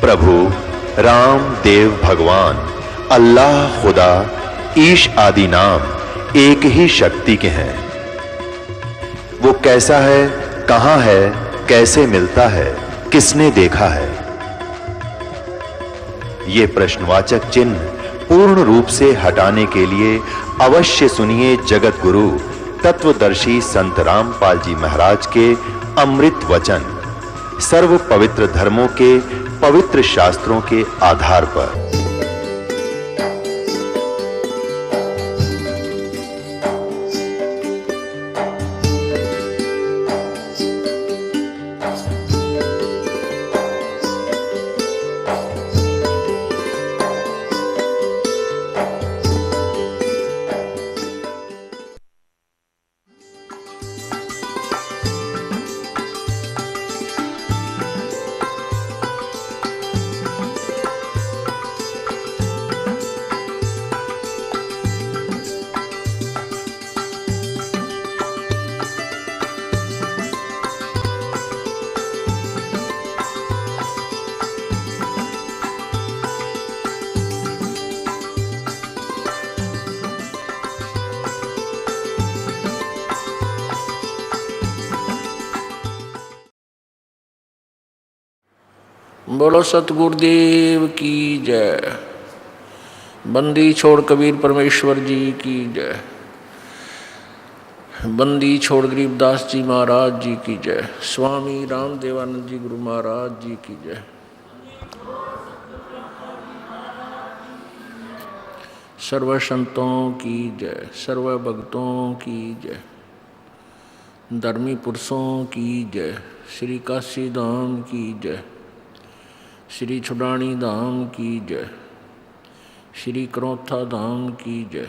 प्रभु राम देव भगवान अल्लाह खुदा ईश आदि नाम एक ही शक्ति के हैं। वो कैसा है, कहां है, कैसे मिलता है, किसने देखा है? ये प्रश्नवाचक चिन्ह पूर्ण रूप से हटाने के लिए अवश्य सुनिए जगत गुरु तत्वदर्शी संत रामपाल जी महाराज के अमृत वचन सर्व पवित्र धर्मों के पवित्र शास्त्रों के आधार पर। बोलो सतगुरुदेव की जय। बंदी छोड़ कबीर परमेश्वर जी की जय। बंदी छोड़ गरीबदास जी महाराज जी की जय। स्वामी राम देवानंद जी गुरु महाराज जी की जय। सर्व संतों की जय, सर्व भक्तों की जय, धर्मी पुरुषों की जय। श्री काशी धाम की जय, श्री छुडानी धाम की जय, श्री करौथा धाम की जय,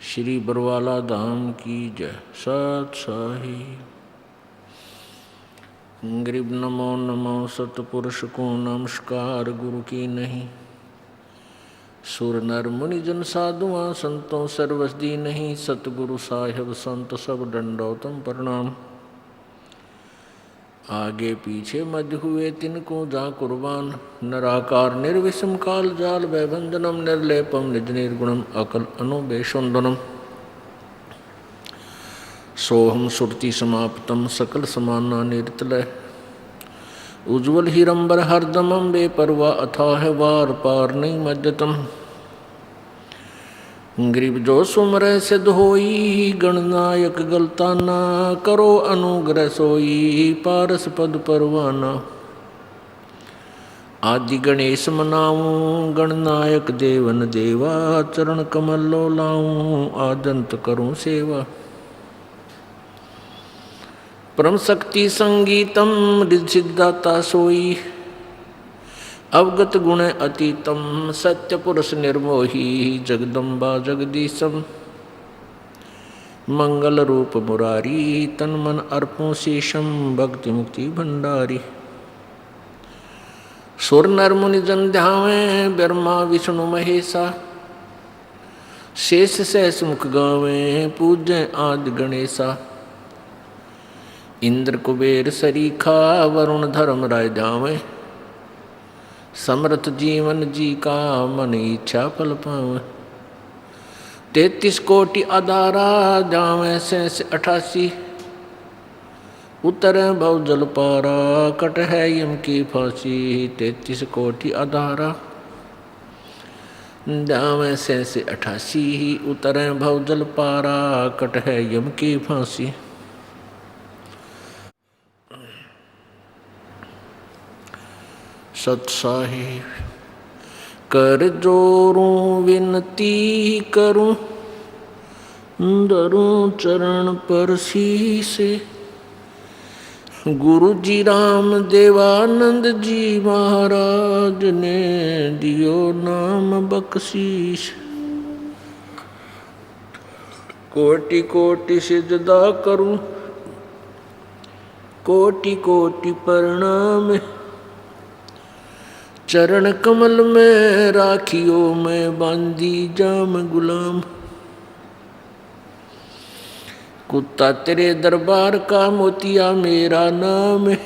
श्री बरवाला धाम की जय। सत साहिब गरीब नमो नमो सतपुरुष को नमस्कार गुरु की नहीं। सुर नर मुनि जन साधुआं संतों सर्वसदी नहीं। सतगुरु साहिब संत सब दंडोतम प्रणाम। आगे पीछे मध्य हुए तिनको जा कुर्बान। निराकार निर्विषम काल जाल वैभंजनम निर्लेपम निज निर्गुणम अकल अनुबेशोन्दनम। सोहम सुरति समाप्तम सकल समाना निरतलय। उज्ज्वल हिरंबर हरदमम बेपरवा अथाह वार पार नहीं मध्यतम। गरीब जो सुमरय सिद्ध होई गणनायक गलताना। करो अनुग्रह सोई पारस पद परवाना। आदि गणेश मनाऊं गणनायक देवन देवा। चरण कमल लो लाऊं आदंत करूं सेवा। परम शक्ति संगीतम रिद्धि सिद्धाता सोई। अवगत गुण अतीतम सत्य पुरुष निर्मोही। जगदम्बा जगदीशम मंगल रूप मुरारी। तन मन अर्पों शेषम भक्ति मुक्ति भंडारी। सुर नर मुनि जन ध्यावे ब्रह्मा विष्णु महेशा। शेष सहस मुख गावे पूज्य आदि गणेशा। इंद्र कुबेर सरीखा वरुण धर्म राय जावे। समर्थ जीवन जी का मन इच्छा फल पावे। 33 कोटि अधारा जावे शेष 88। उतर भव जल पारा कट है यम की फांसी। 33 कोटि अधारा जावे शेष 88। उतर भव जल पारा कट है यम की फांसी। सत साहिब कर जोरूं विनती करूं। धरूं चरण पर शीसे। गुरु जी राम देवानंद जी महाराज ने दियो नाम बख्शीश। कोटि कोटि सिजदा करूं कोटि कोटि प्रणाम। चरण कमल में राखियो मैं बांधी जाम गुलाम। कुत्ता तेरे दरबार का मोतिया मेरा नाम है।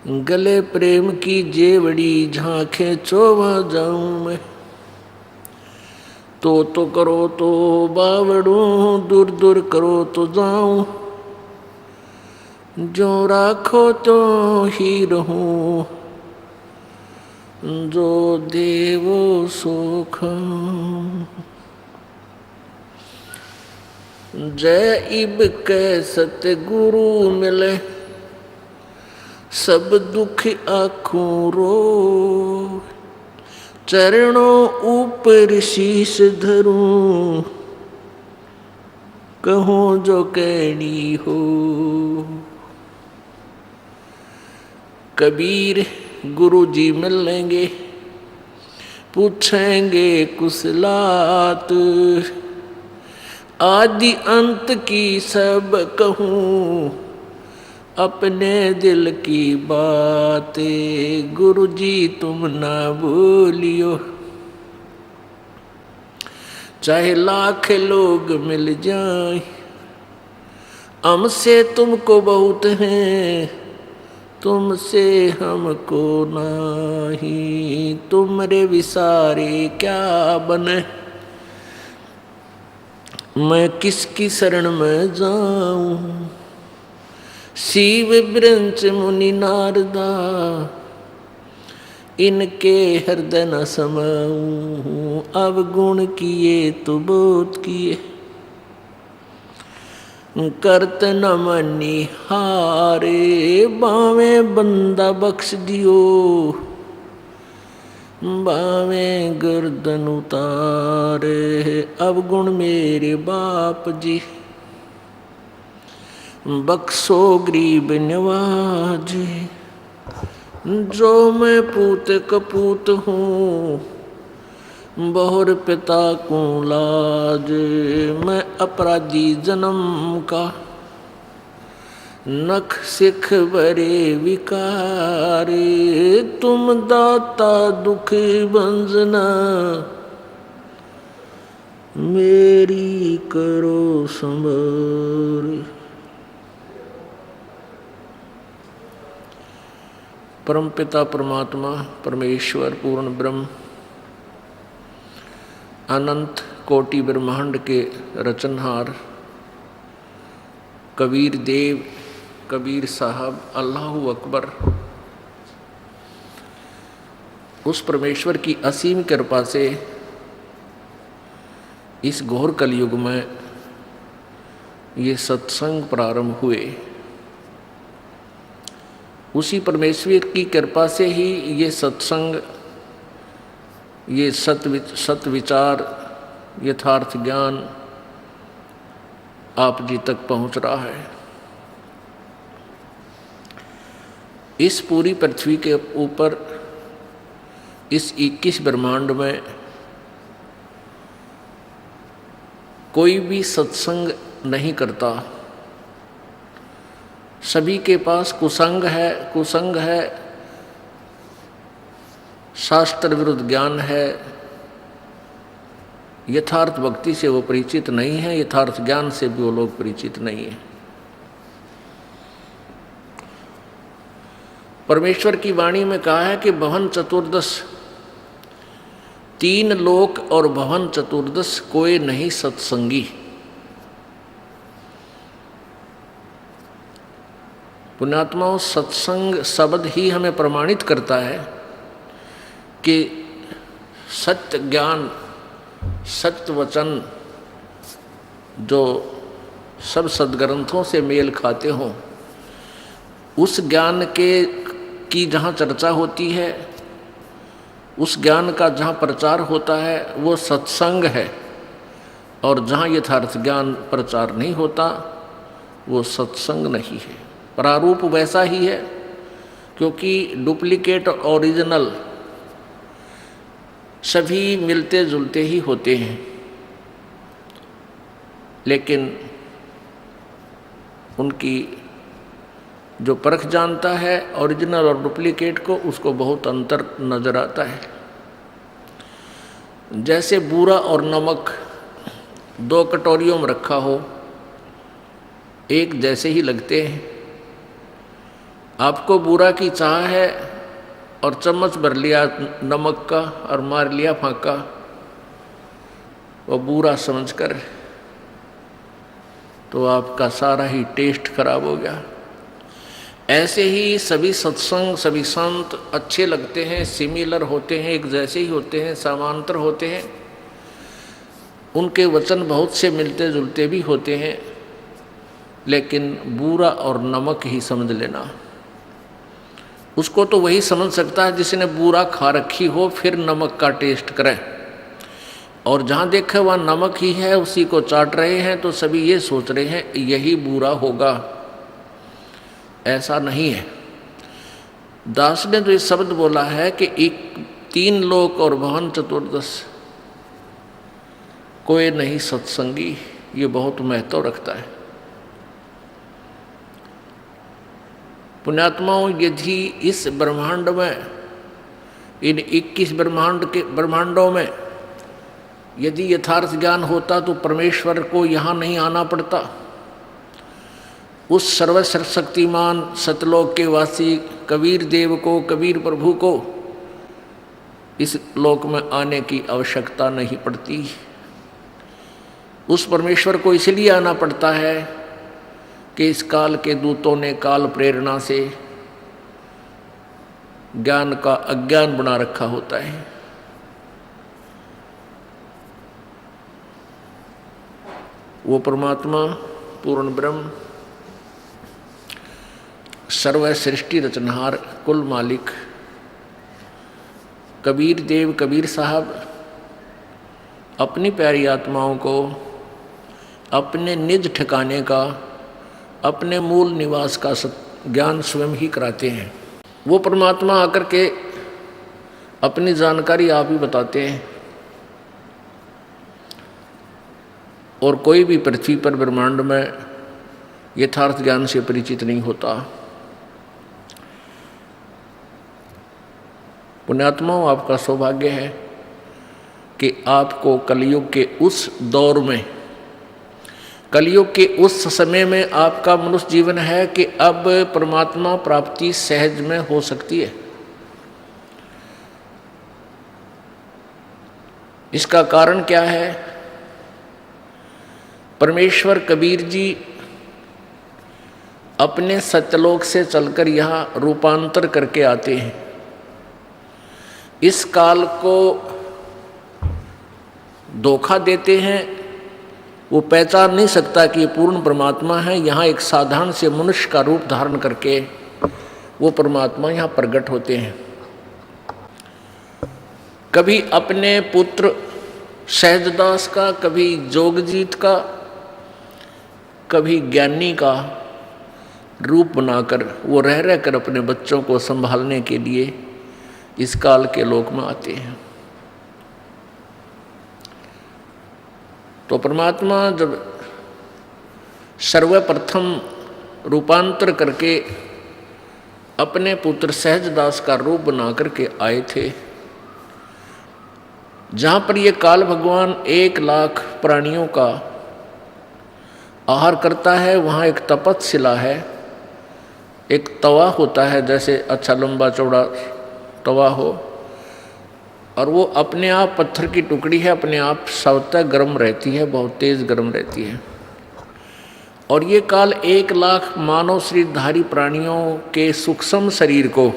गले प्रेम की जेवड़ी झांखे चोवा जाऊं मैं। तो करो तो बावड़ूं, दूर दूर करो तो जाऊं, जो राखो तो ही रहूं, जो देवो सो खाऊं। जय इब के सतगुरु मिले, सब दुख आँखों रो, चरणों ऊपर शीश धरूं, कहूँ जो कहनी हो। कबीर गुरु जी मिलेंगे, पूछेंगे कुशलात, आदि अंत की सब कहूँ, अपने दिल की बातें गुरु जी तुम ना भूलियो। चाहे लाख लोग मिल जाएं, हमसे तुमको बहुत हैं, तुमसे हमको नहीं, तुमरे विसारे क्या बने। मैं किसकी शरण में जाऊं, शिव ब्रंच मुनि नारदा, इनके हृदय न समाऊं, अवगुण किए तो बहुत किए, करत न मनी हारे, बावे बंदा बख्श दियो, बावे गर्दन उतारे, अवगुण मेरे बाप जी, बख्शो गरीब नवाजे। जो मैं पूत कपूत हूँ, बहुर पिता को लाज, मैं अपराधी जन्म का, नख सिख बरे विकारे, तुम दाता दुख भंजना, मेरी करो संभार। परमपिता परमात्मा परमेश्वर पूर्ण ब्रह्म अनंत कोटि ब्रह्मांड के रचनहार कबीर देव, कबीर साहब, अल्लाहु अकबर, उस परमेश्वर की असीम कृपा से इस घोर कलयुग में ये सत्संग प्रारंभ हुए। उसी परमेश्वर की कृपा से ही ये सत्संग, ये सत विचार, यथार्थ ज्ञान आप जी तक पहुंच रहा है। इस पूरी पृथ्वी के ऊपर, इस 21 ब्रह्मांड में कोई भी सत्संग नहीं करता। सभी के पास कुसंग है, शास्त्र विरुद्ध ज्ञान है, यथार्थ भक्ति से वो परिचित नहीं है, यथार्थ ज्ञान से भी वो लोग परिचित नहीं है। परमेश्वर की वाणी में कहा है कि भवन चतुर्दश, 3 लोक और भवन चतुर्दश कोई नहीं सत्संगी। पुण्यात्माओं, सत्संग शब्द ही हमें प्रमाणित करता है कि सत्य ज्ञान, सत्य वचन जो सब सद्ग्रंथों से मेल खाते हों, उस ज्ञान की जहाँ चर्चा होती है, उस ज्ञान का जहाँ प्रचार होता है, वो सत्संग है। और जहाँ यथार्थ ज्ञान प्रचार नहीं होता, वो सत्संग नहीं है। प्रारूप वैसा ही है, क्योंकि डुप्लीकेट और ओरिजिनल सभी मिलते जुलते ही होते हैं, लेकिन उनकी जो परख जानता है ओरिजिनल और डुप्लीकेट को, उसको बहुत अंतर नजर आता है। जैसे बूरा और नमक 2 कटोरियों में रखा हो, एक जैसे ही लगते हैं, आपको बुरा की चाह है और चम्मच भर लिया नमक का और मार लिया फांका, वो बुरा समझकर, तो आपका सारा ही टेस्ट खराब हो गया। ऐसे ही सभी सत्संग, सभी संत अच्छे लगते हैं, सिमिलर होते हैं, एक जैसे ही होते हैं, समांतर होते हैं, उनके वचन बहुत से मिलते जुलते भी होते हैं, लेकिन बुरा और नमक ही समझ लेना। उसको तो वही समझ सकता है जिसने बुरा खा रखी हो, फिर नमक का टेस्ट करे। और जहाँ देखे वहाँ नमक ही है, उसी को चाट रहे हैं, तो सभी ये सोच रहे हैं यही बुरा होगा। ऐसा नहीं है। दास ने तो ये शब्द बोला है कि 3 लोक और भवन चतुर्दश कोई नहीं सत्संगी, ये बहुत महत्व रखता है। पुण्यात्माओं, यदि इस ब्रह्मांड में, इन 21 ब्रह्मांडों में यदि यथार्थ ज्ञान होता तो परमेश्वर को यहाँ नहीं आना पड़ता। उस सर्वशक्तिमान सतलोक के वासी कबीर देव को, कबीर प्रभु को इस लोक में आने की आवश्यकता नहीं पड़ती। उस परमेश्वर को इसलिए आना पड़ता है कि इस काल के दूतों ने काल प्रेरणा से ज्ञान का अज्ञान बना रखा होता है। वो परमात्मा पूर्ण ब्रह्म, सर्व सृष्टि रचनहार, कुल मालिक कबीर देव, कबीर साहब अपनी प्यारी आत्माओं को अपने निज ठिकाने का, अपने मूल निवास का ज्ञान स्वयं ही कराते हैं। वो परमात्मा आकर के अपनी जानकारी आप ही बताते हैं। और कोई भी पृथ्वी पर ब्रह्मांड में यथार्थ ज्ञान से परिचित नहीं होता। पुण्यात्माओं, आपका सौभाग्य है कि आपको कलयुग के उस दौर में, कलयुग के उस समय में आपका मनुष्य जीवन है कि अब परमात्मा प्राप्ति सहज में हो सकती है। इसका कारण क्या है? परमेश्वर कबीर जी अपने सत्यलोक से चलकर यहाँ रूपांतर करके आते हैं। इस काल को धोखा देते हैं। वो पहचान नहीं सकता कि ये पूर्ण परमात्मा है। यहाँ एक साधारण से मनुष्य का रूप धारण करके वो परमात्मा यहाँ प्रकट होते हैं। कभी अपने पुत्र सहजदास का, कभी जोगजीत का, कभी ज्ञानी का रूप बनाकर वो रह रहकर अपने बच्चों को संभालने के लिए इस काल के लोक में आते हैं। तो परमात्मा जब सर्वप्रथम रूपांतर करके अपने पुत्र सहजदास का रूप बना करके आए थे, जहाँ पर ये काल भगवान 1 लाख प्राणियों का आहार करता है, वहाँ एक तपतशिला है, एक तवा होता है, जैसे अच्छा लंबा चौड़ा तवा हो, और वो अपने आप पत्थर की टुकड़ी है, अपने आप स्वतः गर्म रहती है, बहुत तेज गर्म रहती है। और ये काल 1 लाख मानव शरीरधारी प्राणियों के सूक्ष्म शरीर को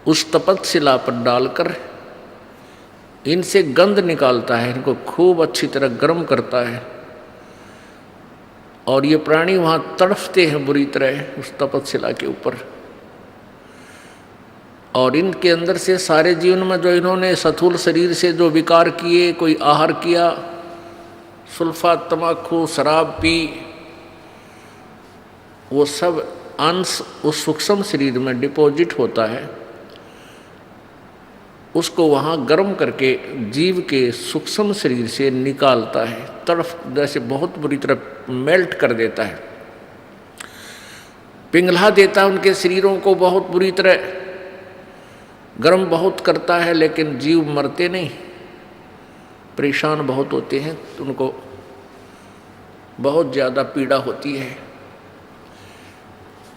उस तपतशिला पर डालकर इनसे गंध निकालता है, इनको खूब अच्छी तरह गर्म करता है। और ये प्राणी वहाँ तड़फते हैं बुरी तरह उस तपतशिला के ऊपर। और इनके अंदर से सारे जीवन में जो इन्होंने स्थूल शरीर से जो विकार किए, कोई आहार किया, सुल्फा, तमाकू, शराब पी, वो सब अंश उस सूक्ष्म शरीर में डिपॉजिट होता है। उसको वहाँ गर्म करके जीव के सूक्ष्म शरीर से निकालता है, तड़फ जैसे बहुत बुरी तरह मेल्ट कर देता है, पिघला देता है उनके शरीरों को, बहुत बुरी तरह गर्म बहुत करता है। लेकिन जीव मरते नहीं, परेशान बहुत होते हैं, तो उनको बहुत ज़्यादा पीड़ा होती है।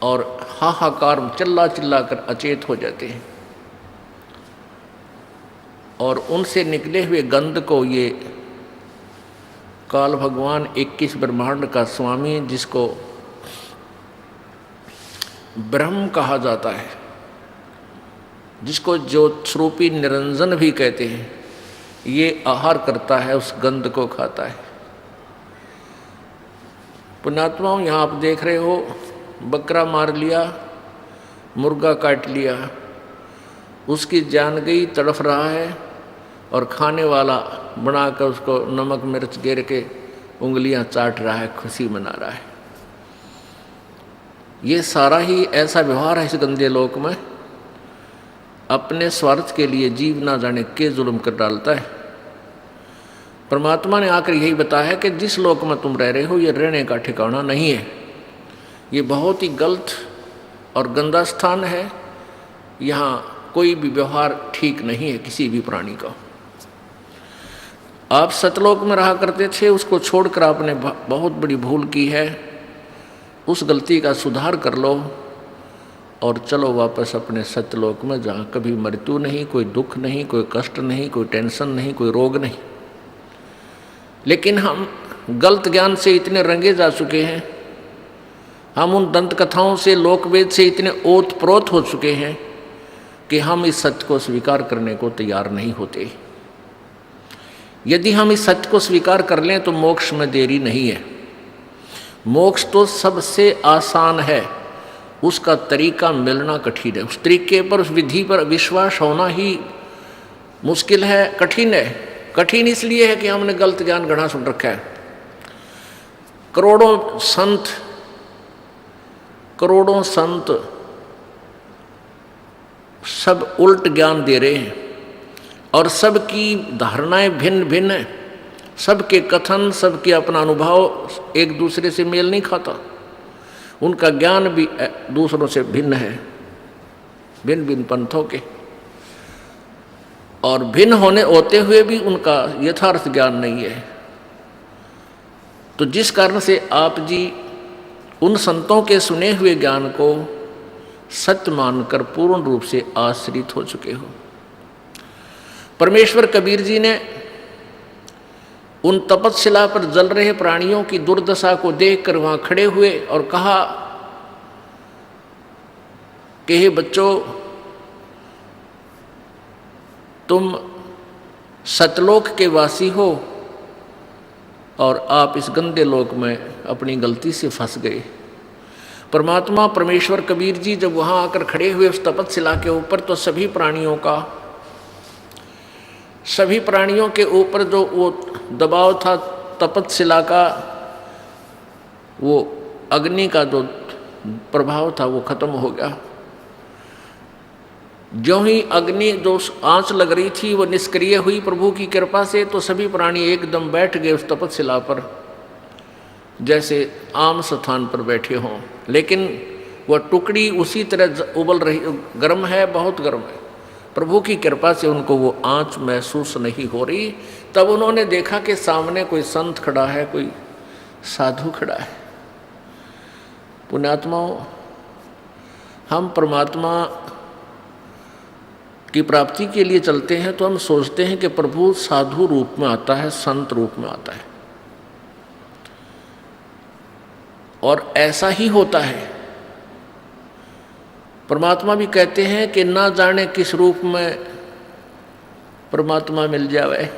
और हाहाकार चिल्ला चिल्ला कर अचेत हो जाते हैं। और उनसे निकले हुए गंध को ये काल भगवान 21 ब्रह्मांड का स्वामी, जिसको ब्रह्म कहा जाता है, जिसको ज्योतिस्वरूपी निरंजन भी कहते हैं, ये आहार करता है, उस गंध को खाता है। पुण्यात्माओं, यहाँ आप देख रहे हो, बकरा मार लिया, मुर्गा काट लिया, उसकी जान गई, तड़फ रहा है, और खाने वाला बनाकर उसको नमक मिर्च गिर के उंगलियां चाट रहा है, खुशी मना रहा है। ये सारा ही ऐसा व्यवहार है इस गंदे लोक में, अपने स्वार्थ के लिए जीव ना जाने के जुल्म कर डालता है। परमात्मा ने आकर यही बताया है कि जिस लोक में तुम रह रहे हो, ये रहने का ठिकाना नहीं है, ये बहुत ही गलत और गंदा स्थान है। यहाँ कोई भी व्यवहार ठीक नहीं है किसी भी प्राणी का। आप सतलोक में रहा करते थे, उसको छोड़कर आपने बहुत बड़ी भूल की है। उस गलती का सुधार कर लो और चलो वापस अपने सत्यलोक में, जहाँ कभी मृत्यु नहीं, कोई दुख नहीं, कोई कष्ट नहीं, कोई टेंशन नहीं, कोई रोग नहीं। लेकिन हम गलत ज्ञान से इतने रंगे जा चुके हैं, हम उन दंत कथाओं से, लोकवेद से इतने ओत प्रोत हो चुके हैं कि हम इस सत्य को स्वीकार करने को तैयार नहीं होते। यदि हम इस सत्य को स्वीकार कर लें तो मोक्ष में देरी नहीं है। मोक्ष तो सबसे आसान है, उसका तरीका मिलना कठिन है। उस तरीके पर, उस विधि पर विश्वास होना ही मुश्किल है, कठिन है। कठिन इसलिए है कि हमने गलत ज्ञान गढ़ा सुन रखा है। करोड़ों संत सब उल्ट ज्ञान दे रहे हैं और सबकी धारणाएं भिन्न भिन्न हैं, सबके कथन, सबके अपना अनुभव एक दूसरे से मेल नहीं खाता। उनका ज्ञान भी दूसरों से भिन्न है, भिन्न भिन्न पंथों के, और भिन्न होते हुए भी उनका यथार्थ ज्ञान नहीं है। तो जिस कारण से आप जी उन संतों के सुने हुए ज्ञान को सत्य मानकर पूर्ण रूप से आश्रित हो चुके हो। परमेश्वर कबीर जी ने उन तपस्शिला पर जल रहे प्राणियों की दुर्दशा को देखकर वहां खड़े हुए और कहा कि हे बच्चों, तुम सतलोक के वासी हो और आप इस गंदे लोक में अपनी गलती से फंस गए। परमात्मा परमेश्वर कबीर जी जब वहाँ आकर खड़े हुए उस तपस्शिला के ऊपर, तो सभी प्राणियों के ऊपर जो वो दबाव था तपस्शिला का, वो अग्नि का जो प्रभाव था वो खत्म हो गया। जो ही अग्नि जो आंच लग रही थी वो निष्क्रिय हुई प्रभु की कृपा से, तो सभी प्राणी एकदम बैठ गए उस तपस्शिला पर, जैसे आम स्थान पर बैठे हों। लेकिन वह टुकड़ी उसी तरह उबल रही, गर्म है, बहुत गर्म है। प्रभु की कृपा से उनको वो आंच महसूस नहीं हो रही। तब उन्होंने देखा कि सामने कोई संत खड़ा है, कोई साधु खड़ा है। पुण्यात्माओं, हम परमात्मा की प्राप्ति के लिए चलते हैं तो हम सोचते हैं कि प्रभु साधु रूप में आता है, संत रूप में आता है, और ऐसा ही होता है। परमात्मा भी कहते हैं कि ना जाने किस रूप में परमात्मा मिल जावे।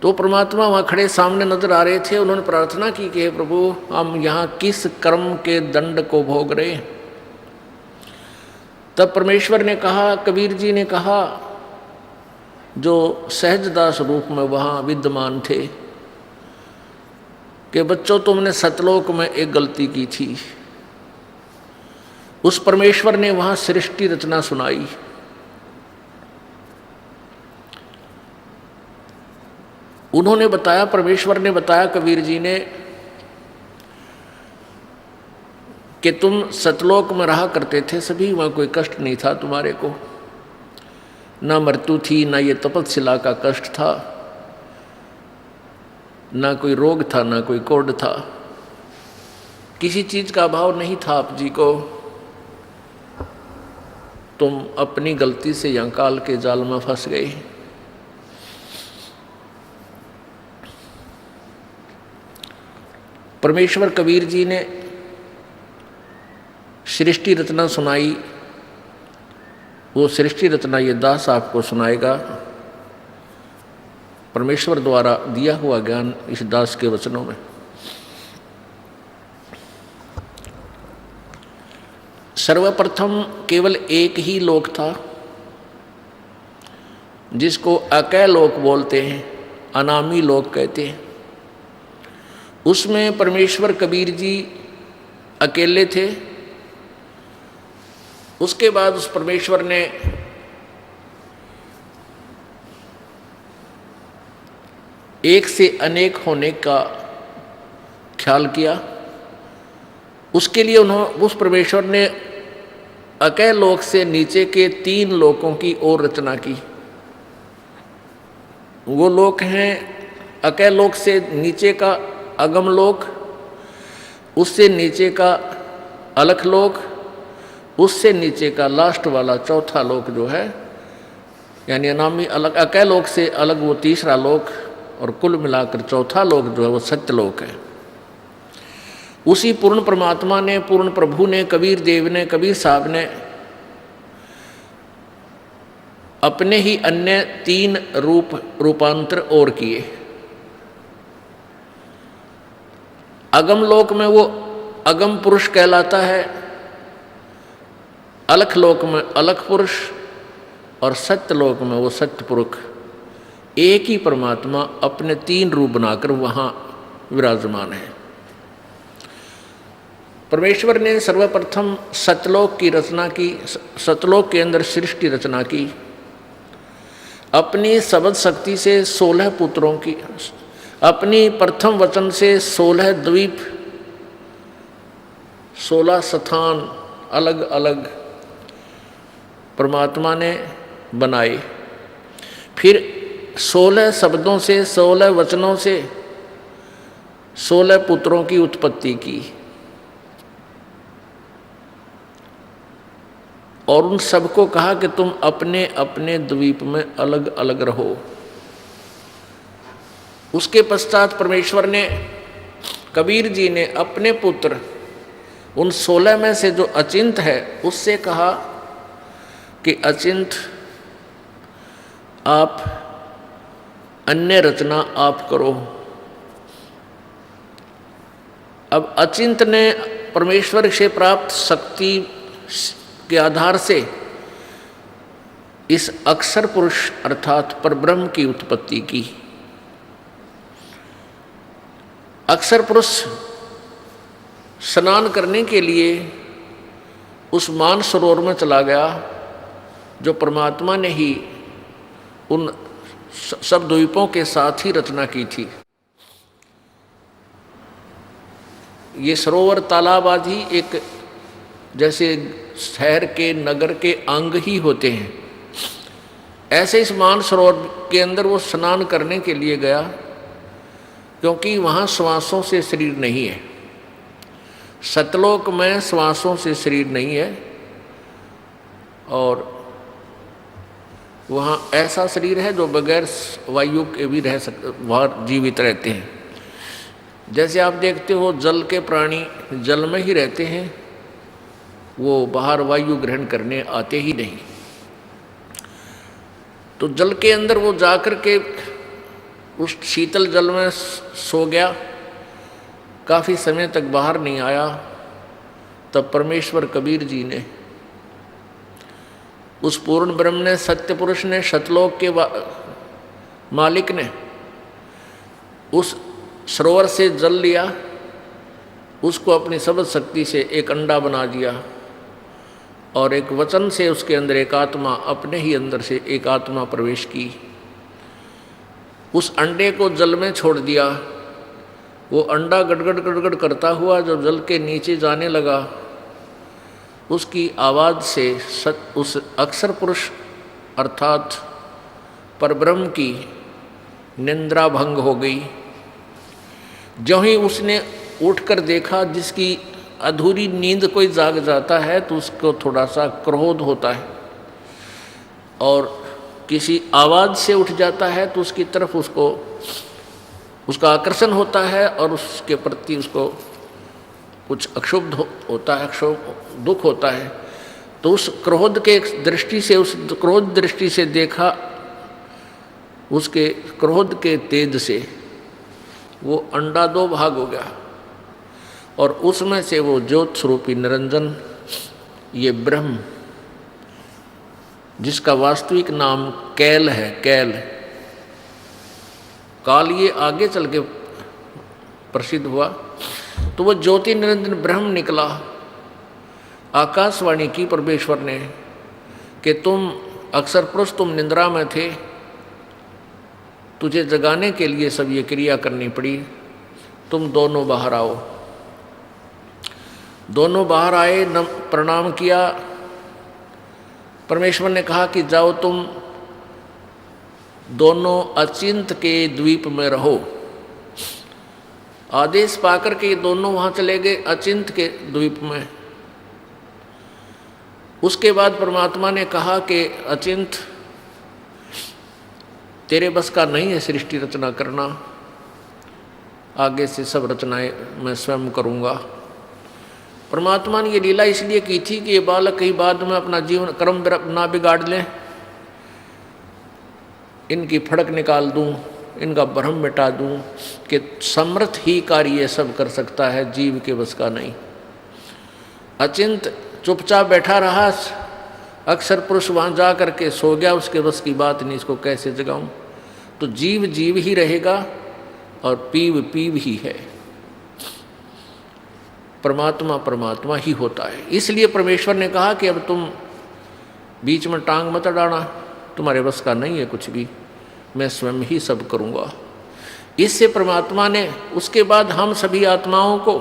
तो परमात्मा वहाँ खड़े सामने नजर आ रहे थे। उन्होंने प्रार्थना की कि हे प्रभु, हम यहाँ किस कर्म के दंड को भोग रहे हैं। तब परमेश्वर ने कहा, कबीर जी ने कहा, जो सहजदास रूप में वहाँ विद्यमान थे, कि बच्चों, तुमने सतलोक में एक गलती की थी। उस परमेश्वर ने वहाँ सृष्टि रचना सुनाई। उन्होंने बताया, परमेश्वर ने बताया कबीर जी ने, कि तुम सतलोक में रहा करते थे, सभी वहाँ कोई कष्ट नहीं था तुम्हारे को, ना मृत्यु थी, ना ये तपस्शिला का कष्ट था, ना कोई रोग था, ना कोई कोढ़ था। किसी चीज का अभाव नहीं था आप जी को, तुम अपनी गलती से यहाँ काल के जाल में फंस गए। परमेश्वर कबीर जी ने सृष्टि रचना सुनाई, वो सृष्टि रचना ये दास आपको सुनाएगा। परमेश्वर द्वारा दिया हुआ ज्ञान इस दास के वचनों में। सर्वप्रथम केवल एक ही लोक था जिसको अकय लोक बोलते हैं, अनामी लोक कहते हैं। उसमें परमेश्वर कबीर जी अकेले थे। उसके बाद उस परमेश्वर ने एक से अनेक होने का ख्याल किया। उसके लिए उस परमेश्वर ने अकय लोक से नीचे के 3 लोकों की और रचना की। वो लोक हैं अकय लोक से नीचे का अगम लोक, उससे नीचे का अलख लोक, उससे नीचे का लास्ट वाला चौथा लोक जो है, यानी अनामी अलग अकय लोक से अलग वो तीसरा लोक, और कुल मिलाकर चौथा लोक जो है वो सत्यलोक है। उसी पूर्ण परमात्मा ने, पूर्ण प्रभु ने, कबीर देव ने, कबीर साहब ने अपने ही अन्य 3 रूपांतर और किए। अगम लोक में वो अगम पुरुष कहलाता है, अलख लोक में अलख पुरुष, और सत्य लोक में वो सत्य पुरुष। एक ही परमात्मा अपने 3 रूप बनाकर वहाँ विराजमान है। परमेश्वर ने सर्वप्रथम सतलोक की रचना की, सतलोक के अंदर सृष्टि रचना की। अपनी शब्द शक्ति से 16 पुत्रों की, अपनी प्रथम वचन से 16 द्वीप, 16 स्थान अलग अलग परमात्मा ने बनाए। फिर 16 शब्दों से, 16 वचनों से 16 पुत्रों की उत्पत्ति की, और उन सबको कहा कि तुम अपने अपने द्वीप में अलग अलग रहो। उसके पश्चात परमेश्वर ने, कबीर जी ने अपने पुत्र उन 16 में से जो अचिंत है उससे कहा कि अचिंत आप अन्य रचना आप करो। अब अचिंत ने परमेश्वर से प्राप्त शक्ति के आधार से इस अक्षर पुरुष अर्थात परब्रह्म की उत्पत्ति की। अक्षर पुरुष स्नान करने के लिए उस मान सरोवर में चला गया जो परमात्मा ने ही उन सब द्वीपों के साथ ही रचना की थी। ये सरोवर तालाब आदि एक जैसे शहर के नगर के अंग ही होते हैं, ऐसे इस मान सरोवर के अंदर वो स्नान करने के लिए गया, क्योंकि वहाँ श्वासों से शरीर नहीं है। सतलोक में श्वासों से शरीर नहीं है, और वहाँ ऐसा शरीर है जो बगैर वायु के भी रह सकते, वहाँ जीवित रहते हैं। जैसे आप देखते हो जल के प्राणी जल में ही रहते हैं, वो बाहर वायु ग्रहण करने आते ही नहीं। तो जल के अंदर वो जाकर के उस शीतल जल में सो गया, काफ़ी समय तक बाहर नहीं आया। तब परमेश्वर कबीर जी ने, उस पूर्ण ब्रह्म ने, सत्य पुरुष ने, सतलोक के मालिक ने उस सरोवर से जल लिया, उसको अपनी शब्द शक्ति से एक अंडा बना दिया, और एक वचन से उसके अंदर एक आत्मा, अपने ही अंदर से एक आत्मा प्रवेश की। उस अंडे को जल में छोड़ दिया। वो अंडा गड़गड़ गड़गड़ करता हुआ जब जल के नीचे जाने लगा, उसकी आवाज़ से उस अक्षर पुरुष अर्थात परब्रह्म की निंद्रा भंग हो गई। जो ही उसने उठकर देखा, जिसकी अधूरी नींद कोई जाग जाता है तो उसको थोड़ा सा क्रोध होता है, और किसी आवाज़ से उठ जाता है तो उसकी तरफ उसका आकर्षण होता है और उसके प्रति उसको कुछ अक्षुब्ध होता है, दुख होता है। तो उस क्रोध के दृष्टि से, उस क्रोध दृष्टि से देखा, उसके क्रोध के तेज से वो अंडा दो भाग हो गया, और उसमें से वो ज्योत स्वरूपी निरंजन, ये ब्रह्म, जिसका वास्तविक नाम कैल है, कैल काल, ये आगे चल के प्रसिद्ध हुआ, तो वो ज्योति निरंजन ब्रह्म निकला। आकाशवाणी की परमेश्वर ने कि तुम अक्सर पुरुष, तुम निंद्रा में थे, तुझे जगाने के लिए सब ये क्रिया करनी पड़ी, तुम दोनों बाहर आओ। दोनों बाहर आए, प्रणाम किया। परमेश्वर ने कहा कि जाओ तुम दोनों अचिंत के द्वीप में रहो। आदेश पाकर के ये दोनों वहाँ चले गए अचिंत के द्वीप में। उसके बाद परमात्मा ने कहा कि अचिंत, तेरे बस का नहीं है सृष्टि रचना करना, आगे से सब रचनाएं मैं स्वयं करूँगा। परमात्मा ने ये लीला इसलिए की थी कि ये बालक कहीं बाद में अपना जीवन कर्म ना बिगाड़ लें, इनकी फड़क निकाल दूं, इनका भ्रम मिटा दूं कि समर्थ ही कार्य सब कर सकता है, जीव के बस का नहीं। अचिंत चुपचाप बैठा रहा, अक्सर पुरुष वहाँ जा करके सो गया, उसके बस की बात नहीं, इसको कैसे जगाऊं। तो जीव जीव ही रहेगा और पीव पीव ही है, परमात्मा परमात्मा ही होता है। इसलिए परमेश्वर ने कहा कि अब तुम बीच में टांग मत अड़ाना, तुम्हारे बस का नहीं है कुछ भी, मैं स्वयं ही सब करूँगा। इससे परमात्मा ने उसके बाद हम सभी आत्माओं को,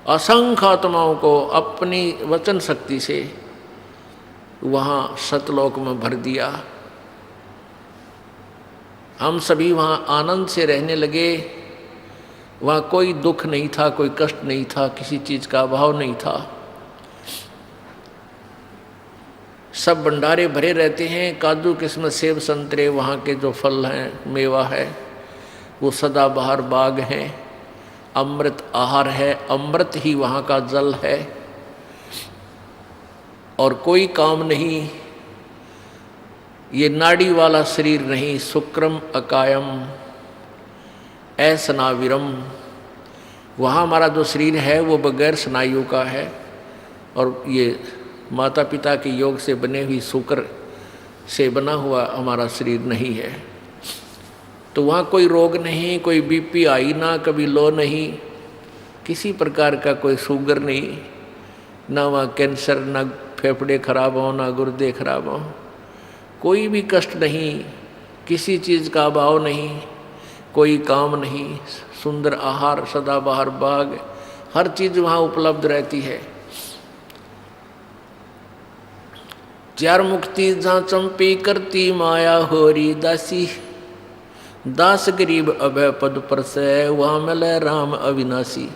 असंख्य आत्माओं को अपनी वचन शक्ति से वहाँ सतलोक में भर दिया। हम सभी वहाँ आनंद से रहने लगे, वहाँ कोई दुख नहीं था, कोई कष्ट नहीं था, किसी चीज़ का अभाव नहीं था। सब भंडारे भरे रहते हैं, काजू किस्मत सेब संतरे, वहाँ के जो फल हैं, मेवा है, वो सदाबहार बाग हैं, अमृत आहार है, अमृत ही वहाँ का जल है, और कोई काम नहीं। ये नाड़ी वाला शरीर नहीं, शुक्रम अकायम असनाविरम, वहाँ हमारा जो शरीर है वो बगैर स्नायुओं का है, और ये माता पिता के योग से बने हुई शुक्र से बना हुआ हमारा शरीर नहीं है। तो वहाँ कोई रोग नहीं, कोई बीपी हाई ना, कभी लो नहीं, किसी प्रकार का कोई शुगर नहीं, ना वहाँ कैंसर, ना फेफड़े खराब हो, ना गुर्दे खराब हो, कोई भी कष्ट नहीं, किसी चीज़ का अभाव नहीं, कोई काम नहीं, सुंदर आहार, सदाबहार बाग, हर चीज़ वहाँ उपलब्ध रहती है। चार मुक्ति जहाँ चंपी करती माया होरी दासी, दास गरीब अभय पद पर से वहाँ मिले राम अविनाशी।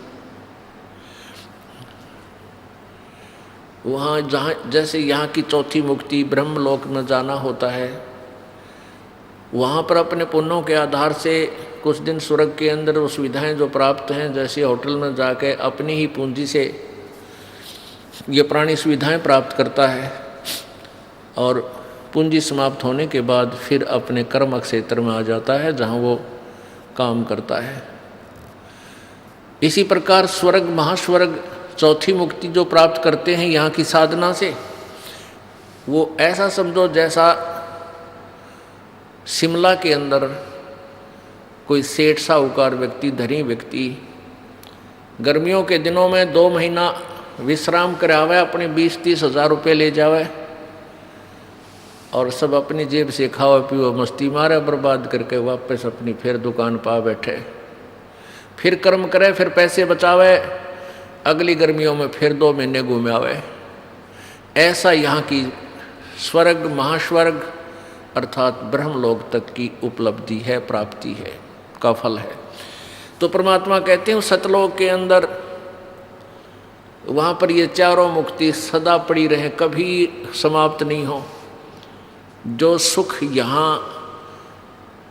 वहाँ जहाँ जैसे यहाँ की चौथी मुक्ति ब्रह्मलोक में जाना होता है, वहाँ पर अपने पुण्यों के आधार से कुछ दिन स्वर्ग के अंदर वो सुविधाएँ जो प्राप्त हैं, जैसे होटल में जाके अपनी ही पूंजी से ये प्राणी सुविधाएं प्राप्त करता है, और पूंजी समाप्त होने के बाद फिर अपने कर्म क्षेत्र में आ जाता है जहाँ वो काम करता है। इसी प्रकार स्वर्ग महास्वर्ग चौथी मुक्ति जो प्राप्त करते हैं यहाँ की साधना से, वो ऐसा समझो जैसा शिमला के अंदर कोई सेठ साहूकार व्यक्ति, धनी व्यक्ति गर्मियों के दिनों में 2 महीना विश्राम करावे, अपने 20-30 हज़ार रुपये ले जावे और सब अपनी जेब से खाओ पियो मस्ती मारे, बर्बाद करके वापस अपनी फिर दुकान पा बैठे, फिर कर्म करे, फिर पैसे बचावे, अगली गर्मियों में फिर 2 महीने घूमे आवे। ऐसा यहाँ की स्वर्ग महास्वर्ग अर्थात ब्रह्मलोक तक की उपलब्धि है, प्राप्ति है, का फल है। तो परमात्मा कहते हैं सतलोक के अंदर वहाँ पर ये चारों मुक्ति सदा पड़ी रहे, कभी समाप्त नहीं हो। जो सुख यहाँ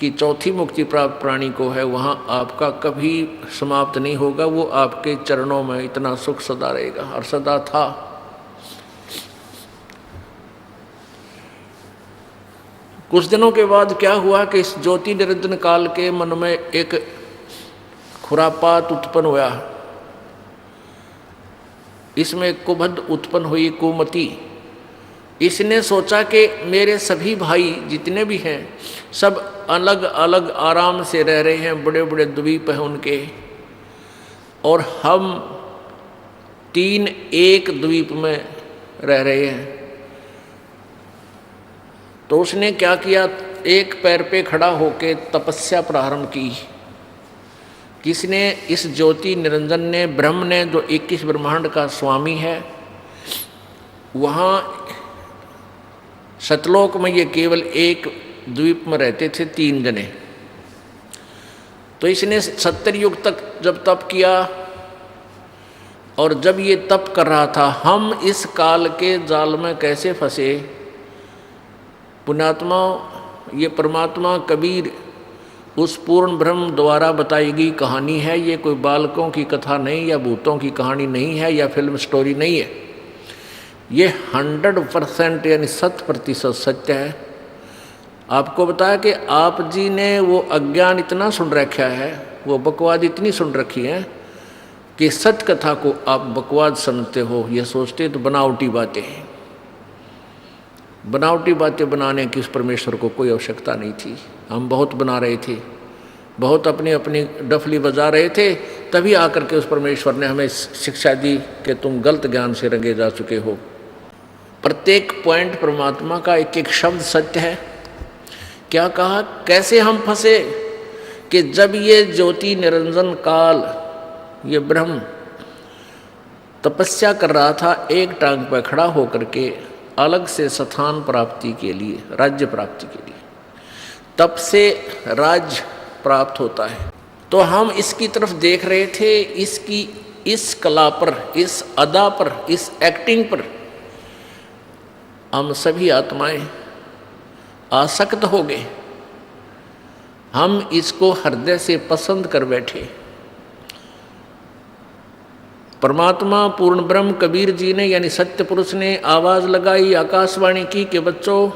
की चौथी मुक्ति प्राप्त प्राणी को है वहाँ आपका कभी समाप्त नहीं होगा, वो आपके चरणों में इतना सुख सदा रहेगा और सदा था। कुछ दिनों के बाद क्या हुआ कि इस ज्योति निरंजन काल के मन में एक खुरापात उत्पन्न हुआ। इसमें कुबद उत्पन्न हुई, कुमति। इसने सोचा कि मेरे सभी भाई जितने भी हैं सब अलग अलग आराम से रह रहे हैं, बड़े बड़े द्वीप हैं उनके, और हम 3 एक द्वीप में रह रहे हैं। तो उसने क्या किया, एक पैर पे खड़ा होकर तपस्या प्रारंभ की। किसने? इस ज्योति निरंजन ने, ब्रह्म ने, जो 21 ब्रह्मांड का स्वामी है। वहाँ सतलोक में ये केवल एक द्वीप में रहते थे 3 जने। तो इसने 70 युग तक जब तप किया, और जब ये तप कर रहा था, हम इस काल के जाल में कैसे फंसे। पुण्यात्मा, ये परमात्मा कबीर उस पूर्ण ब्रह्म द्वारा बताई गई कहानी है। ये कोई बालकों की कथा नहीं, या भूतों की कहानी नहीं है, या फिल्म स्टोरी नहीं है। ये 100% यानी 100% सत्य है। आपको बताया कि आप जी ने वो अज्ञान इतना सुन रखा है, वो बकवाद इतनी सुन रखी है कि सत्य कथा को आप बकवाद समझते हो। ये सोचते तो बनावटी बातें हैं। बनावटी बातें बनाने की उस परमेश्वर को कोई आवश्यकता नहीं थी। हम बहुत बना रहे थे, बहुत अपनी अपनी डफली बजा रहे थे, तभी आकर के उस परमेश्वर ने हमें शिक्षा दी कि तुम गलत ज्ञान से रंगे जा चुके हो। प्रत्येक पॉइंट परमात्मा का एक एक शब्द सत्य है। क्या कहा, कैसे हम फंसे कि जब ये ज्योति निरंजन काल, ये ब्रह्म तपस्या कर रहा था, एक टांग पर खड़ा होकर के अलग से स्थान प्राप्ति के लिए, राज्य प्राप्ति के लिए, तब से राज्य प्राप्त होता है। तो हम इसकी तरफ देख रहे थे, इसकी इस कला पर, इस अदा पर, इस एक्टिंग पर हम सभी आत्माएं आसक्त हो गए। हम इसको हृदय से पसंद कर बैठे। परमात्मा पूर्ण ब्रह्म कबीर जी ने, यानी सत्य पुरुष ने आवाज लगाई, आकाशवाणी की कि बच्चों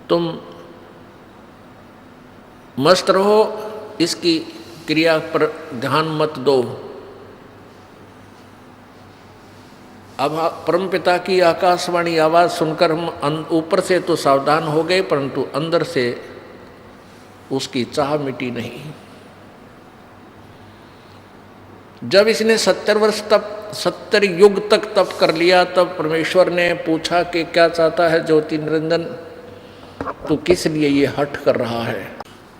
तुम मस्त रहो, इसकी क्रिया पर ध्यान मत दो। अब परमपिता की आकाशवाणी आवाज सुनकर हम ऊपर से तो सावधान हो गए, परंतु अंदर से उसकी चाह मिटी नहीं। जब इसने 70 वर्ष तक, 70 युग तक तप कर लिया, तब परमेश्वर ने पूछा कि क्या चाहता है ज्योति निरंजन, तू किस लिए ये हठ कर रहा है।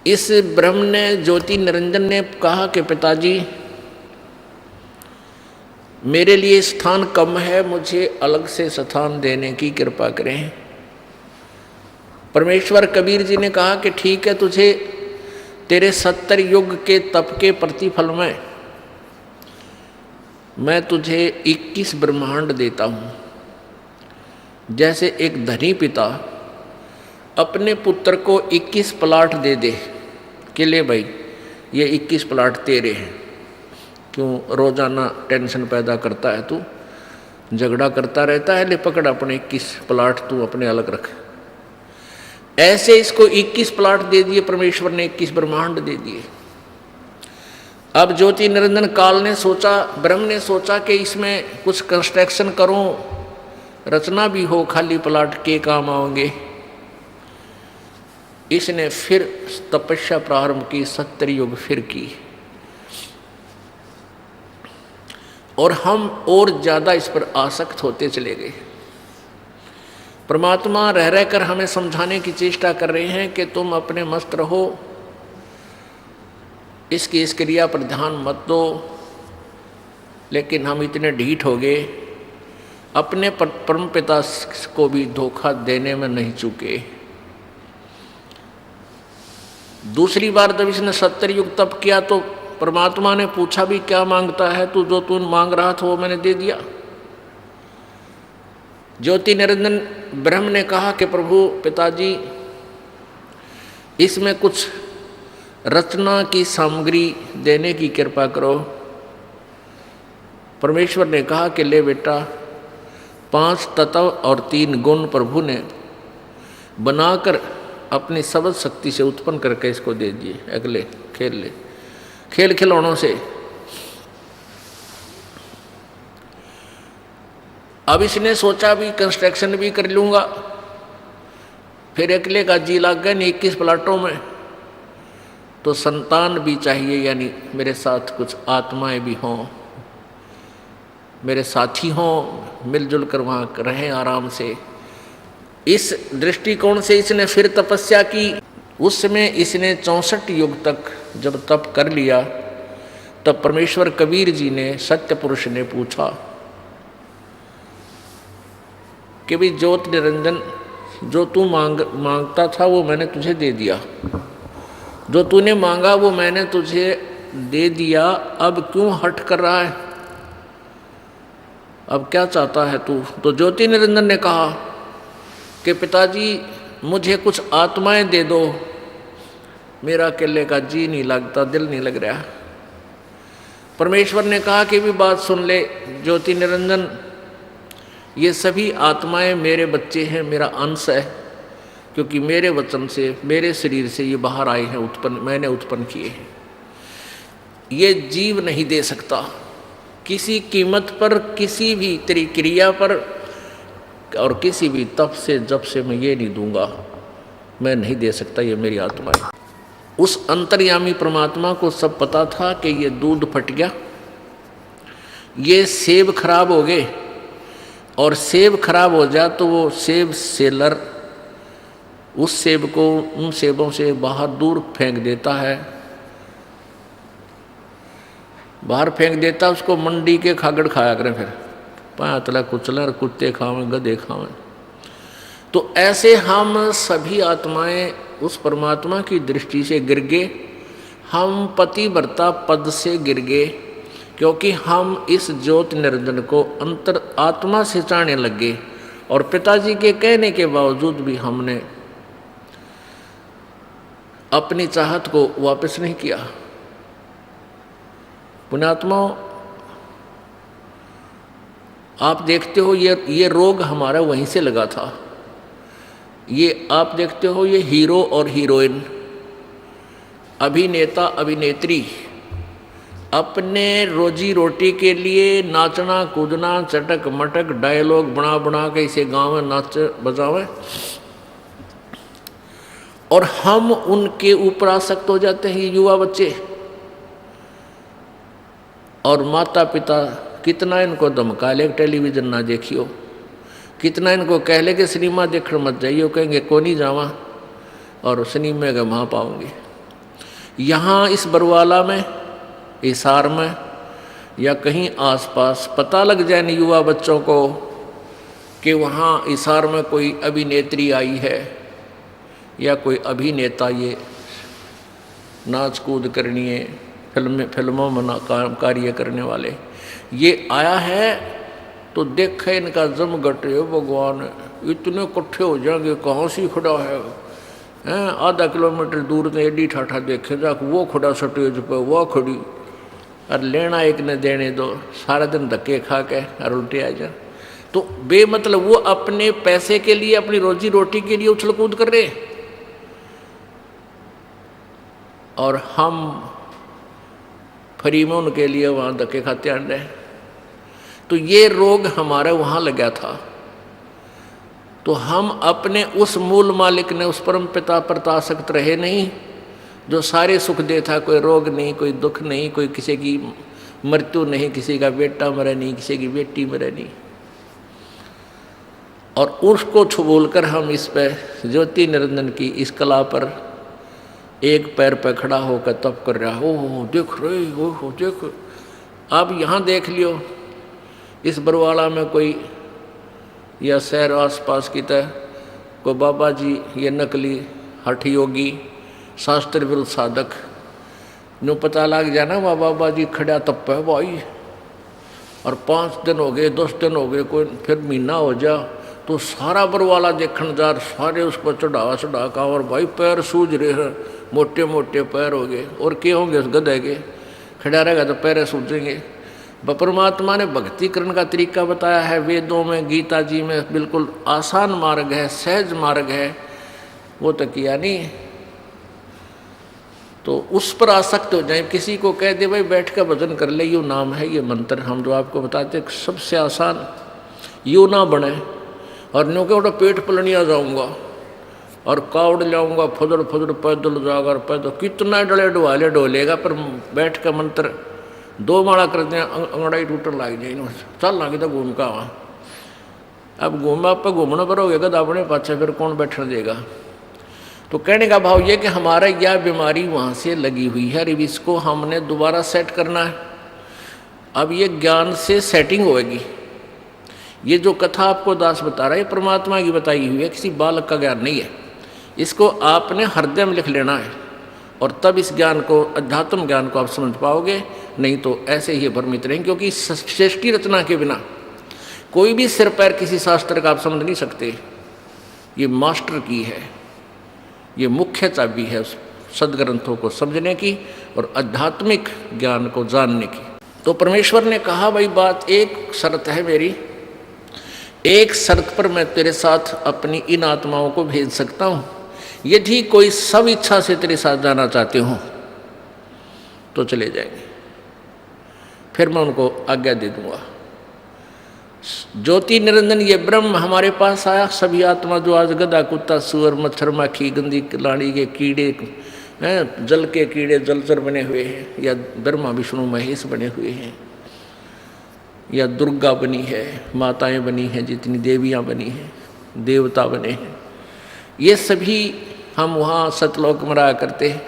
इस ब्रह्म ने, ज्योति निरंजन ने कहा कि पिताजी मेरे लिए स्थान कम है, मुझे अलग से स्थान देने की कृपा करें। परमेश्वर कबीर जी ने कहा कि ठीक है, तुझे तेरे 70 युग के तप के प्रतिफल में मैं तुझे 21 ब्रह्मांड देता हूँ। जैसे एक धनी पिता अपने पुत्र को 21 प्लाट दे दे कि ले भाई ये 21 प्लाट तेरे हैं, क्यों रोजाना टेंशन पैदा करता है, तू झगड़ा करता रहता है, ले पकड़ अपने 21 प्लाट तू अपने अलग रख। ऐसे इसको 21 प्लाट दे दिए परमेश्वर ने, 21 ब्रह्मांड दे दिए। अब ज्योति निरंजन काल ने सोचा, ब्रह्म ने सोचा कि इसमें कुछ कंस्ट्रक्शन करूं, रचना भी हो, खाली प्लाट के काम आओगे। इसने फिर तपस्या प्रारंभ की, 70 युग फिर की, और हम और ज्यादा इस पर आसक्त होते चले गए। परमात्मा रह रहकर हमें समझाने की चेष्टा कर रहे हैं कि तुम अपने मस्त रहो, इसकी इस क्रिया पर ध्यान मत दो। लेकिन हम इतने ढीठ हो गए, अपने परमपिता को भी धोखा देने में नहीं चूके। दूसरी बार जब इसने 70 युग तप किया तो परमात्मा ने पूछा भी क्या मांगता है तू, जो तू मांग रहा था वो मैंने दे दिया। ज्योति निरंजन ब्रह्म ने कहा कि प्रभु पिताजी इसमें कुछ रचना की सामग्री देने की कृपा करो। परमेश्वर ने कहा कि ले बेटा, 5 तत्व और 3 गुण प्रभु ने बनाकर अपनी सबद शक्ति से उत्पन्न करके इसको दे दिए। अगले खेल ले, खेल खिलौनों से। अब इसने सोचा भी कंस्ट्रक्शन भी कर लूँगा, फिर अकेले का जी लग गया 21 प्लाटों में, तो संतान भी चाहिए, यानी मेरे साथ कुछ आत्माएं भी हों, मेरे साथी हों, मिलजुल कर वहाँ रहें आराम से। इस दृष्टिकोण से इसने फिर तपस्या की। उस समय इसने 64 युग तक जब तप कर लिया, तब परमेश्वर कबीर जी ने, सत्य पुरुष ने पूछा कि भी ज्योत निरंजन, जो तू मांगता था वो मैंने तुझे दे दिया, जो तूने मांगा वो मैंने तुझे दे दिया, अब क्यों हट कर रहा है, अब क्या चाहता है तू? तो ज्योति निरंजन ने कहा कि पिताजी मुझे कुछ आत्माएं दे दो, मेरा अकेले का जी नहीं लगता, दिल नहीं लग रहा। परमेश्वर ने कहा कि भी बात सुन ले ज्योति निरंजन, ये सभी आत्माएं मेरे बच्चे हैं, मेरा अंश है, क्योंकि मेरे वचन से, मेरे शरीर से ये बाहर आए हैं, मैंने उत्पन्न किए हैं। ये जीव नहीं दे सकता किसी कीमत पर, किसी भी तेरी क्रिया पर और किसी भी तप से जब से मैं ये नहीं दूंगा, मैं नहीं दे सकता, ये मेरी आत्मा है। उस अंतर्यामी परमात्मा को सब पता था कि ये दूध फट गया, ये सेब खराब हो गए, और सेब खराब हो जाए तो वो सेब सेलर उस सेब को उन सेबों से बाहर दूर फेंक देता है, बाहर फेंक देता, उसको मंडी के खागड़ खाया करें, फिर पातला कुचला, कुत्ते खावें, गधे खावें। तो ऐसे हम सभी आत्माएं उस परमात्मा की दृष्टि से गिर गए, हम पतिव्रता पद से गिर गए, क्योंकि हम इस ज्योति निरंजन को अंतर आत्मा से चाहने लगे, और पिताजी के कहने के बावजूद भी हमने अपनी चाहत को वापस नहीं किया। पुण्यात्माओं, आप देखते हो ये रोग हमारा वहीं से लगा था। ये आप देखते हो, ये हीरो और हीरोइन, अभिनेता अभिनेत्री अपने रोजी रोटी के लिए नाचना कूदना, चटक मटक डायलॉग बना बना के इसे गाँव में नाच बजावे, और हम उनके ऊपर आसक्त हो जाते हैं, युवा बच्चे। और माता पिता कितना इनको धमका ले टेलीविजन ना देखियो, कितना इनको कह ले कि सिनेमा देखने मत जाइयो, कहेंगे को नहीं जावा, और सिनेमा का वहाँ पाओगे। यहाँ इस बरवाला में, हिसार में या कहीं आसपास पता लग जाए नहीं युवा बच्चों को कि वहाँ हिसार में कोई अभिनेत्री आई है या कोई अभिनेता, ये नाच कूद करनी है, फिल्मों में कार्य करने वाले ये आया है, तो देखे इनका जम घटे, भगवान इतने इकट्ठे हो जाएंगे, कहाँ से खड़ा है, आधा किलोमीटर दूर में एडी ठाठा देखे जाके वो खड़ा स्टेज पे, वो खड़ी, और लेना एक ने देने दो, सारा दिन धक्के खा के और उल्टे आ जा। तो बेमतलब वो अपने पैसे के लिए, अपनी रोजी रोटी के लिए उछल कूद कर रहे, और हम फ्री में उनके लिए वहाँ धक्के खाते आन रहे। तो ये रोग हमारा वहाँ लगा था। तो हम अपने उस मूल मालिक ने, उस परम पिता पर आसक्त रहे नहीं, जो सारे सुख देता, कोई रोग नहीं, कोई दुख नहीं, कोई किसी की मृत्यु नहीं, किसी का बेटा मरे नहीं, किसी की बेटी मरे नहीं, और उसको छुबोल कर हम इस पर ज्योति निरंजन की इस कला पर एक पैर पर खड़ा होकर तप कर रहा। ओह देख रहे हो, देख, आप यहाँ देख लियो, इस बरवाला में कोई या शहर आसपास की तरह कोई बाबा जी, ये नकली हठ योगी शास्त्र विरुद्ध साधक नो पता लग जाना वह बाबा जी खड़ा तप है भाई, और 5 दिन हो गए 10 दिन हो गए कोई फिर महीना हो जा तो सारा बरवाला देखने जा सारे उस पर चढ़ा का, और भाई पैर सूझ रहे हैं, मोटे मोटे पैर हो गए, और क्या होंगे उस गधे के, खड़ा रहेगा तो पैर सूझेंगे। परमात्मा ने भक्ति करने का तरीका बताया है वेदों में, गीता जी में, बिल्कुल आसान मार्ग है, सहज मार्ग है, वो तो किया नहीं। तो उस पर आसक्त हो जाए, किसी को कह दे भाई बैठ कर भजन कर ले, यू नाम है, ये मंत्र हम जो आपको बताते सबसे आसान, यू ना बने और न्यू के पेट पलनिया जाऊंगा और कावड़ लाऊंगा, फुदड़ पैदल जाकर पैदल कितना डले डुआले डोलेगा, पर बैठ कर मंत्र 2 माला कर दें अंगड़ाई टूटन लग जाए, चल ना कि तो घूम का वहाँ। अब घूमा आप घूमना पर हो गया अपने पाछे, फिर कौन बैठने देगा। तो कहने का भाव ये कि हमारा यह बीमारी वहाँ से लगी हुई है, अब इसको हमने दोबारा सेट करना है। अब ये ज्ञान से सेटिंग होएगी। ये जो कथा आपको दास बता रहा है परमात्मा की बताई हुई है, किसी बालक का ज्ञान नहीं है। इसको आपने हृदय में लिख लेना है और तब इस ज्ञान को, अध्यात्म ज्ञान को आप समझ पाओगे, नहीं तो ऐसे ही भ्रमित रहेंगे। क्योंकि सृष्टि रचना के बिना कोई भी सिर पैर किसी शास्त्र का आप समझ नहीं सकते। ये मास्टर की है, ये मुख्य चाबी है सदग्रंथों को समझने की और आध्यात्मिक ज्ञान को जानने की। तो परमेश्वर ने कहा भाई बात, एक शर्त है मेरी, एक शर्त पर मैं तेरे साथ अपनी इन आत्माओं को भेज सकता हूँ, यदि कोई सब इच्छा से तेरे साथ जाना चाहते हो तो चले जाएंगे, फिर मैं उनको आज्ञा दे दूंगा। ज्योति निरंजन ये ब्रह्म हमारे पास आया, सभी आत्मा जो आज गधा कुत्ता सुअर मच्छर माखी गंदी लाड़ी के कीड़े हैं, जल के कीड़े जलचर बने हुए हैं, या ब्रह्मा विष्णु महेश बने हुए हैं, या दुर्गा बनी है, माताएं बनी हैं, जितनी देवियां बनी हैं, देवता बने हैं, ये सभी हम वहाँ सतलोक में रहा करते हैं।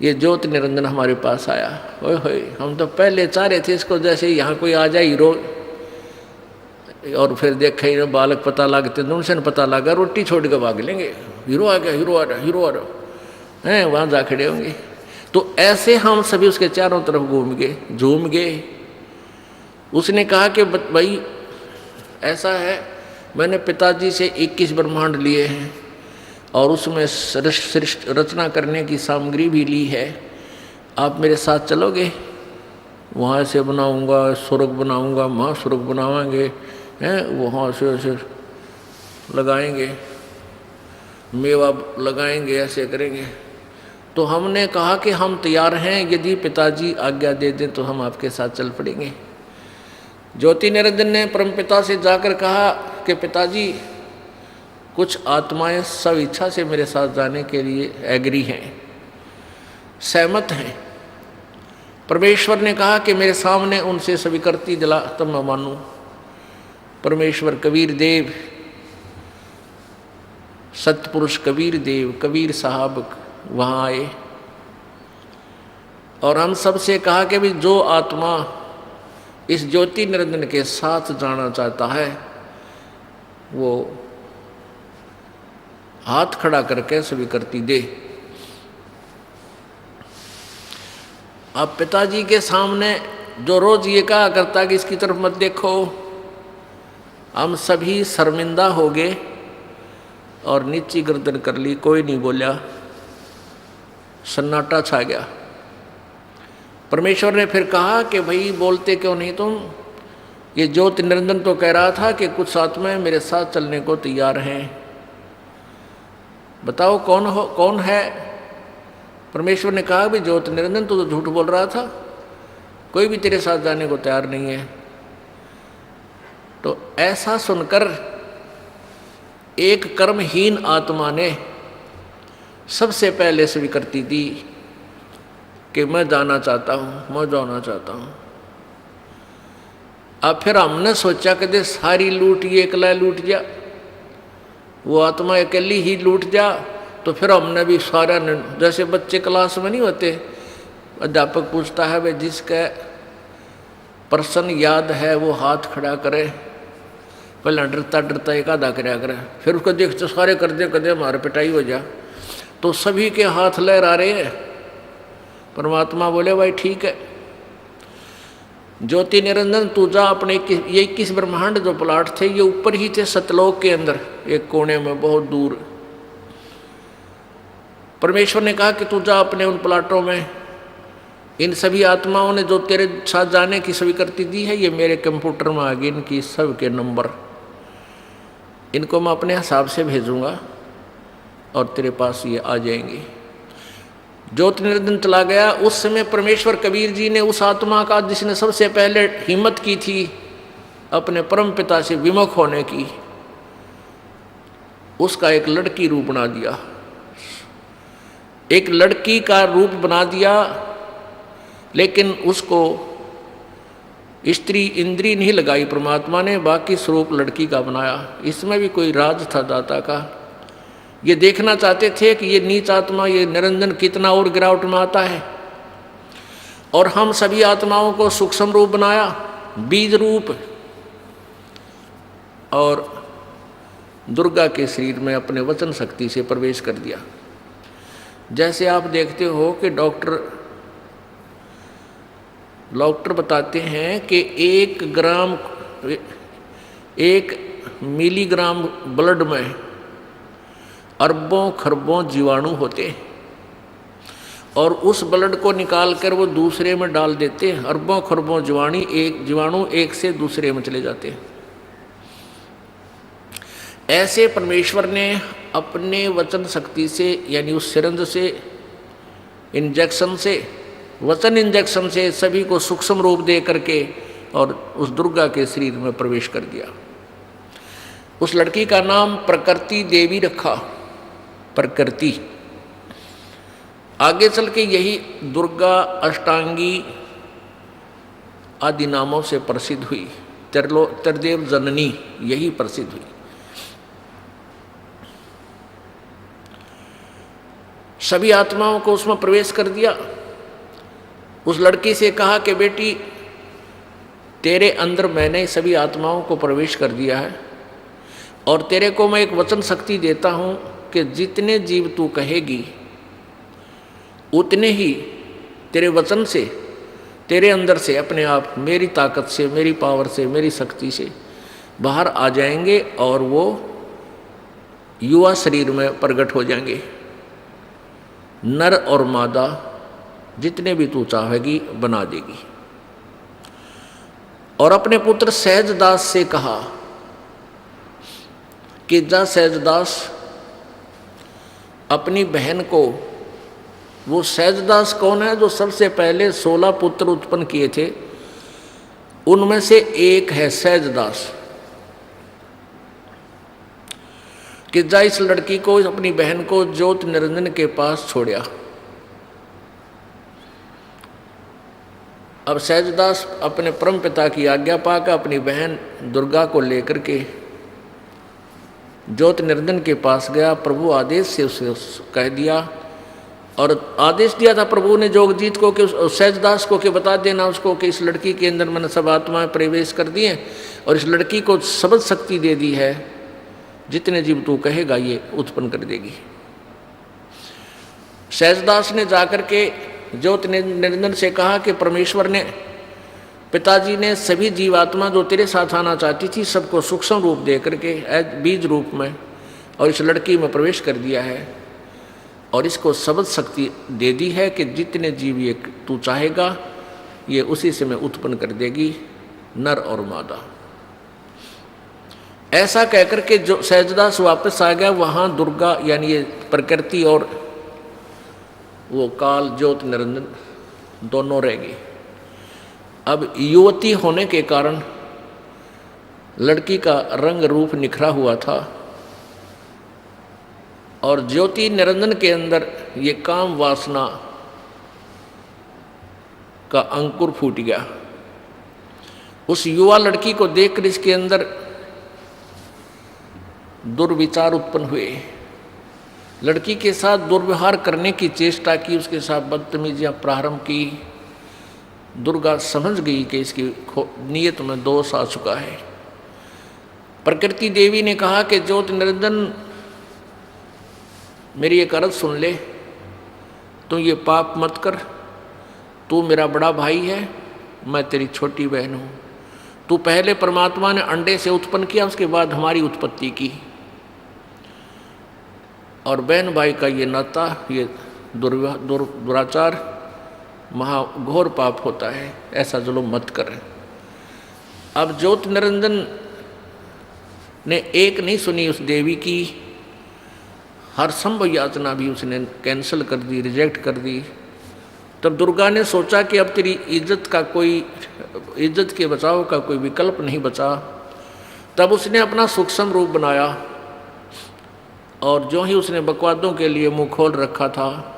ये ज्योति निरंजन हमारे पास आया, ओए होए हम तो पहले चाह रहे थे इसको जैसे यहाँ कोई आ जाए हीरो, और फिर देखे ही बालक पता लगते तो उनसे पता लगा रोटी छोड़ के भाग लेंगे, हीरो आ गया, हीरो आ रहा, हीरो आ रहा है, वहाँ जा खड़े होंगे। तो ऐसे हम सभी उसके चारों तरफ घूम गए, झूम गए। उसने कहा कि भाई ऐसा है, मैंने पिताजी से 21 ब्रह्मांड लिए हैं और उसमें रचना करने की सामग्री भी ली है, आप मेरे साथ चलोगे? वहाँ से बनाऊंगा, स्वर्ग बनाऊंगा, महास्वर्ग बनावाएंगे, हैं वहाँ से ऐसे लगाएंगे, मेवा लगाएंगे, ऐसे करेंगे। तो हमने कहा कि हम तैयार हैं, यदि पिताजी आज्ञा दे दें तो हम आपके साथ चल पड़ेंगे। ज्योति निरंजन ने परमपिता से जाकर कहा कि पिताजी कुछ आत्माएं सब इच्छा से मेरे साथ जाने के लिए एग्री हैं, सहमत हैं। परमेश्वर ने कहा कि मेरे सामने उनसे स्वीकृति दिला तब मैं मानूं। परमेश्वर कबीर देव, सतपुरुष कबीर देव, कबीर साहब वहाँ आए और हम सबसे कहा कि भी जो आत्मा इस ज्योति निरंजन के साथ जाना चाहता है वो हाथ खड़ा करके स्वीकृति दे। अब पिताजी के सामने जो रोज ये कहा करता कि इसकी तरफ मत देखो, हम सभी शर्मिंदा हो गए और नीची गर्दन कर ली, कोई नहीं बोला, सन्नाटा छा गया। परमेश्वर ने फिर कहा कि भाई बोलते क्यों नहीं तुम? ये ज्योति निरंजन तो कह रहा था कि कुछ आत्माएं मेरे साथ चलने को तैयार हैं, बताओ कौन है? परमेश्वर ने कहा भी ज्योति निरंजन तो झूठ बोल रहा था, कोई भी तेरे साथ जाने को तैयार नहीं है। तो ऐसा सुनकर एक कर्महीन आत्मा ने सबसे पहले स्वीकृति दी कि मैं जाना चाहता हूँ, मैं जाना चाहता हूँ। अब फिर हमने सोचा कि सारी लूट ये अकेला लूट जा, वो आत्मा अकेली ही लूट जा, तो फिर हमने भी सारा, जैसे बच्चे क्लास में नहीं होते, अध्यापक पूछता है भाई जिसका प्रश्न याद है वो हाथ खड़ा करे, पहले डरता डरता एक आधा कराया करे, फिर उसको देखते सारे कर दे हमारे पिटाई हो जा। तो सभी के हाथ लहरा रहे हैं। परमात्मा बोले भाई ठीक है, ज्योति निरंजन तू जा अपने ये 21 ब्रह्मांड जो प्लाट थे ये ऊपर ही थे सतलोक के अंदर एक कोने में बहुत दूर। परमेश्वर ने कहा कि तू जा अपने उन प्लाटों में, इन सभी आत्माओं ने जो तेरे साथ जाने की स्वीकृति दी है ये मेरे कंप्यूटर में आ गई, इनकी सब के नंबर, इनको मैं अपने हिसाब से भेजूंगा और तेरे पास ये आ जाएंगे। ज्योति निरंजन चला गया। उस समय परमेश्वर कबीर जी ने उस आत्मा का जिसने सबसे पहले हिम्मत की थी अपने परम पिता से विमुख होने की, उसका एक लड़की रूप बना दिया, एक लड़की का रूप बना दिया, लेकिन उसको स्त्री इंद्री नहीं लगाई परमात्मा ने, बाकी स्वरूप लड़की का बनाया। इसमें भी कोई राज था दाता का। ये देखना चाहते थे कि ये नीच आत्मा ये निरंजन कितना और गिरावट में आता है, और हम सभी आत्माओं को सूक्ष्म रूप बनाया, बीज रूप, और दुर्गा के शरीर में अपने वचन शक्ति से प्रवेश कर दिया। जैसे आप देखते हो कि डॉक्टर बताते हैं कि 1 मिलीग्राम ब्लड में अरबों खरबों जीवाणु होते हैं, और उस ब्लड को निकाल कर वो दूसरे में डाल देते हैं। अरबों खरबों जीवाणु एक से दूसरे में चले जाते हैं। ऐसे परमेश्वर ने अपने वचन शक्ति से यानी उस सिरंज से इंजेक्शन से वचन इंजेक्शन से सभी को सूक्ष्म रूप दे करके और उस दुर्गा के शरीर में प्रवेश कर दिया। उस लड़की का नाम प्रकृति देवी रखा। प्रकृति आगे चल के यही दुर्गा अष्टांगी आदि नामों से प्रसिद्ध हुई। त्रिदेव जननी यही प्रसिद्ध हुई। सभी आत्माओं को उसमें प्रवेश कर दिया। उस लड़की से कहा कि बेटी तेरे अंदर मैंने सभी आत्माओं को प्रवेश कर दिया है, और तेरे को मैं एक वचन शक्ति देता हूँ कि जितने जीव तू कहेगी उतने ही तेरे वचन से तेरे अंदर से अपने आप मेरी ताकत से मेरी पावर से मेरी शक्ति से बाहर आ जाएंगे और वो युवा शरीर में प्रकट हो जाएंगे। नर और मादा जितने भी तू चाहेगी बना देगी। और अपने पुत्र सहजदास से कहा कि जा सहजदास अपनी बहन को, वो सहजदास कौन है जो सबसे पहले 16 पुत्र उत्पन्न किए थे, उनमें से एक है सहजदास, कि जा इस लड़की को अपनी बहन को ज्योति निरंजन के पास छोड़या। अब सहजदास अपने परम पिता की आज्ञा पाकर अपनी बहन दुर्गा को लेकर के ज्योति निरंजन के पास गया। प्रभु आदेश से उसे कह दिया, और आदेश दिया था प्रभु ने जोगजीत को कि सहजदास को कि बता देना उसको कि इस लड़की के अंदर मैंने सब आत्माएं प्रवेश कर दी हैं, और इस लड़की को शब्द शक्ति दे दी है, जितने जीव तू कहेगा ये उत्पन्न कर देगी। सहजदास ने जाकर के ज्योति निरंजन से कहा कि परमेश्वर ने, पिताजी ने सभी जीवात्मा जो तेरे साथ आना चाहती थी सबको सूक्ष्म रूप दे करके बीज रूप में और इस लड़की में प्रवेश कर दिया है, और इसको शब्द शक्ति दे दी है कि जितने जीव ये तू चाहेगा ये उसी से मैं उत्पन्न कर देगी, नर और मादा। ऐसा कहकर के जो सहजदास वापस आ गया, वहाँ दुर्गा यानी ये प्रकृति और वो काल ज्योति निरंजन दोनों रह गए। अब युवती होने के कारण लड़की का रंग रूप निखरा हुआ था, और ज्योति निरंजन के अंदर ये काम वासना का अंकुर फूट गया। उस युवा लड़की को देखकर इसके अंदर दुर्विचार उत्पन्न हुए। लड़की के साथ दुर्व्यवहार करने की चेष्टा की, उसके साथ बदतमीजियां प्रारंभ की। दुर्गा समझ गई कि इसकी नीयत में दोष आ चुका है। प्रकृति देवी ने कहा कि ज्योति निरंजन मेरी एक अर्ज सुन ले, तू ये पाप मत कर। तू मेरा बड़ा भाई है, मैं तेरी छोटी बहन हूँ। तू पहले परमात्मा ने अंडे से उत्पन्न किया, उसके बाद हमारी उत्पत्ति की। और बहन भाई का ये नाता, ये दुराचार महाघोर पाप होता है, ऐसा जुल्म मत कर। अब ज्योति निरंजन ने एक नहीं सुनी उस देवी की, हर संभव याचना भी उसने कैंसिल कर दी, रिजेक्ट कर दी। तब दुर्गा ने सोचा कि अब तेरी इज्जत के बचाव का कोई विकल्प नहीं बचा। तब उसने अपना सूक्ष्म रूप बनाया, और जो ही उसने बकवादों के लिए मुंह खोल रखा था,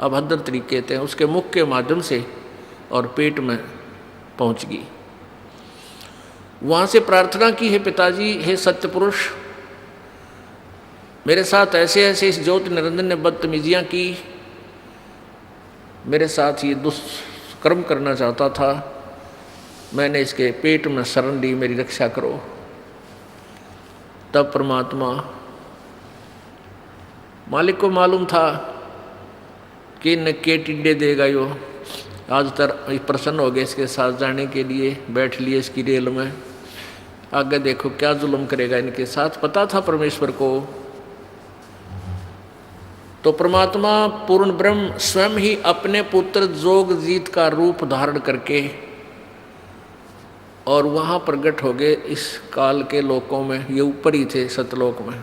अभद्र तरीके थे, उसके मुख के माध्यम से और पेट में पहुंच गई। वहाँ से प्रार्थना की, हे पिताजी, हे सत्य पुरुष, मेरे साथ ऐसे ऐसे इस ज्योति निरंजन ने बदतमीजियाँ की, मेरे साथ ये दुष्कर्म करना चाहता था, मैंने इसके पेट में शरण ली, मेरी रक्षा करो। तब परमात्मा मालिक को मालूम था कि न के टिड्डे देगा यो, आज तक प्रसन्न हो गए इसके साथ जाने के लिए, बैठ लिए इसकी रेल में, आगे देखो क्या जुल्म करेगा इनके साथ। पता था परमेश्वर को। तो परमात्मा पूर्ण ब्रह्म स्वयं ही अपने पुत्र जोगजीत का रूप धारण करके और वहाँ प्रकट हो गए इस काल के लोकों में। ये ऊपर ही थे सतलोक में।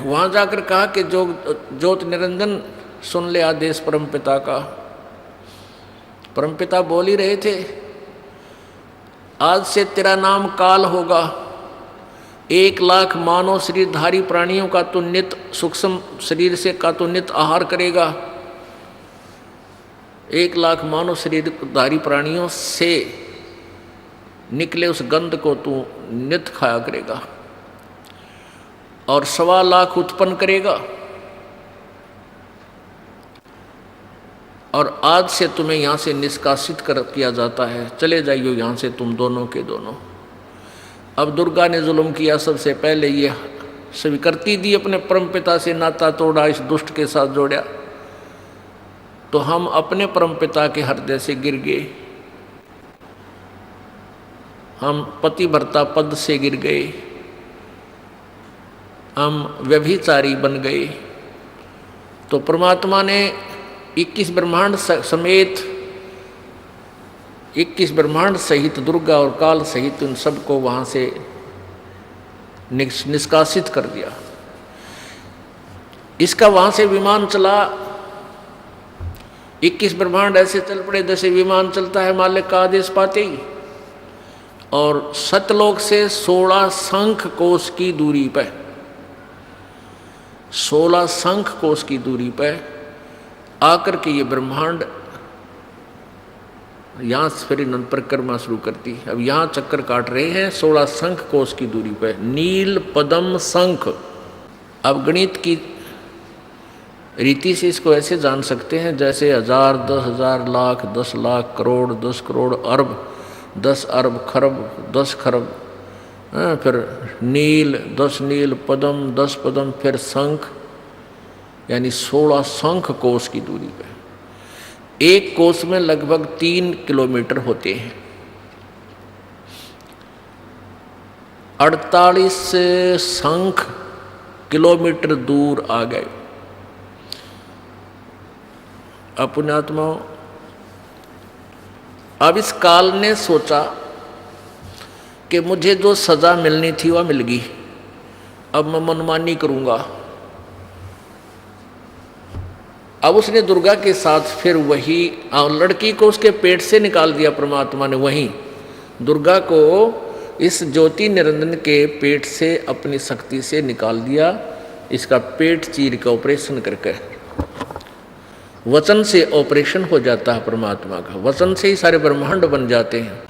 वहाँ जाकर कहा कि ज्योति निरंजन सुन ले आदेश परमपिता का। परमपिता बोल ही रहे थे, आज से तेरा नाम काल होगा। 1,00,000 मानव शरीरधारी प्राणियों का तो नित सूक्ष्म शरीर से का तो नित आहार करेगा। 1,00,000 मानव शरीरधारी प्राणियों से निकले उस गंध को तू नित खाया करेगा, और 1,25,000 उत्पन्न करेगा। और आज से तुम्हें यहाँ से निष्कासित किया जाता है, चले जाइयो यहाँ से तुम दोनों के दोनों। अब दुर्गा ने जुल्म किया, सबसे पहले ये स्वीकृति दी, अपने परमपिता से नाता तोड़ा, इस दुष्ट के साथ जोड़ा, तो हम अपने परमपिता के हृदय से गिर गए, हम पतिव्रता पद से गिर गए, हम व्यभिचारी बन गए। तो परमात्मा ने 21 ब्रह्मांड समेत 21 ब्रह्मांड सहित दुर्गा और काल सहित उन सबको वहाँ से निष्कासित कर दिया। इसका वहाँ से विमान चला। 21 ब्रह्मांड ऐसे चल पड़े जैसे विमान चलता है मालिक का आदेश पाते ही। और सतलोक से 16 शंख कोश की दूरी पर 16 शंख कोश की दूरी पर आकर के ये ब्रह्मांड यहाँ से फिर अनंत परिक्रमा शुरू करती। अब यहाँ चक्कर काट रहे हैं 16 शंख कोश की दूरी पर, नील पद्म शंख। अब गणित की रीति से इसको ऐसे जान सकते हैं जैसे 1000, 10,000, लाख, 10 लाख, करोड़, 10 करोड़, अरब, 10 अरब, खरब, 10 खरब, फिर नील, 10 नील, पद्म, 10 पद्म, फिर शंख, यानी 16 शंख कोश की दूरी पर। एक कोस में लगभग 3 किलोमीटर होते हैं। 48 शंख किलोमीटर दूर आ गए। पुण्यात्माओं, अब इस काल ने सोचा कि मुझे जो सजा मिलनी थी वह मिल गई, अब मैं मनमानी करूंगा। अब उसने दुर्गा के साथ फिर वही लड़की को उसके पेट से निकाल दिया परमात्मा ने। वहीं दुर्गा को इस ज्योति निरंजन के पेट से अपनी शक्ति से निकाल दिया। इसका पेट चीर का ऑपरेशन करके, वचन से ऑपरेशन हो जाता है परमात्मा का, वचन से ही सारे ब्रह्मांड बन जाते हैं।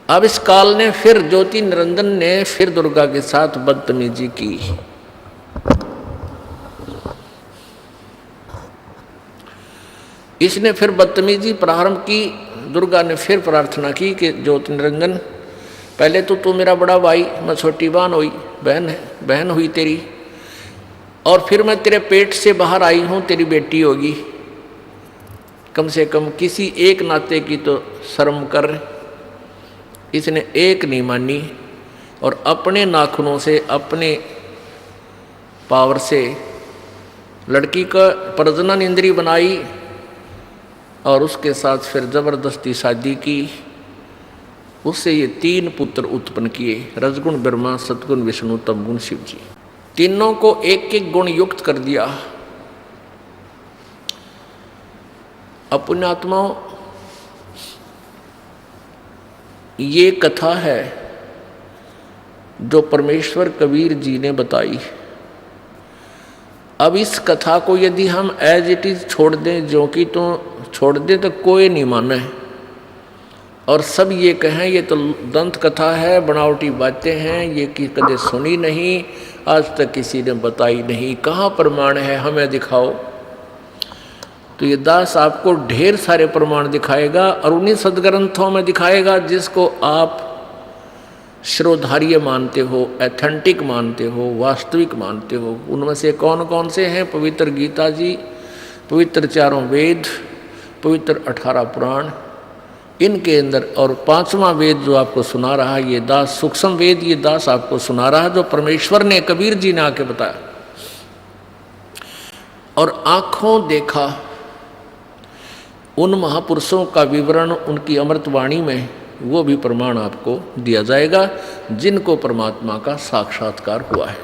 अब इस काल ने फिर ज्योति निरंजन ने फिर दुर्गा के साथ बदतमीजी की। इसने फिर बदतमीजी प्रारंभ की। दुर्गा ने फिर प्रार्थना की कि ज्योति निरंजन, पहले तो तू मेरा बड़ा भाई, मैं छोटी बहन हुई, बहन हुई तेरी। और फिर मैं तेरे पेट से बाहर आई हूँ, तेरी बेटी होगी, कम से कम किसी एक नाते की तो शर्म कर। इसने एक नहीं मानी और अपने नाखूनों से, अपने पावर से लड़की का प्रजनन इंद्री बनाई और उसके साथ फिर जबरदस्ती शादी की। उससे ये 3 पुत्र उत्पन्न किए, रजगुण ब्रह्मा, सतगुण विष्णु, तमगुण शिव जी। तीनों को एक एक गुण युक्त कर दिया। अब पुण्यात्माओं, ये कथा है जो परमेश्वर कबीर जी ने बताई। अब इस कथा को यदि हम एज इट इज छोड़ दें, जो कि तो छोड़ दें, तो कोई नहीं माने और सब ये कहें ये तो दंत कथा है, बनावटी बातें हैं, ये कि कदे सुनी नहीं, आज तक किसी ने बताई नहीं, कहाँ प्रमाण है, हमें दिखाओ। तो ये दास आपको ढेर सारे प्रमाण दिखाएगा और उन्हीं सदग्रंथों में दिखाएगा जिसको आप श्रोधार्य मानते हो, एथेंटिक मानते हो, वास्तविक मानते हो। उनमें से कौन कौन से हैं? पवित्र गीता जी, पवित्र 4 वेद, पवित्र 18 पुराण, इनके अंदर, और 5वां वेद जो आपको सुना रहा है ये दास, सूक्ष्म वेद ये दास आपको सुना रहा है जो परमेश्वर ने, कबीर जी ने आके बताया। और आंखों देखा उन महापुरुषों का विवरण उनकी अमृतवाणी में, वो भी प्रमाण आपको दिया जाएगा जिनको परमात्मा का साक्षात्कार हुआ है।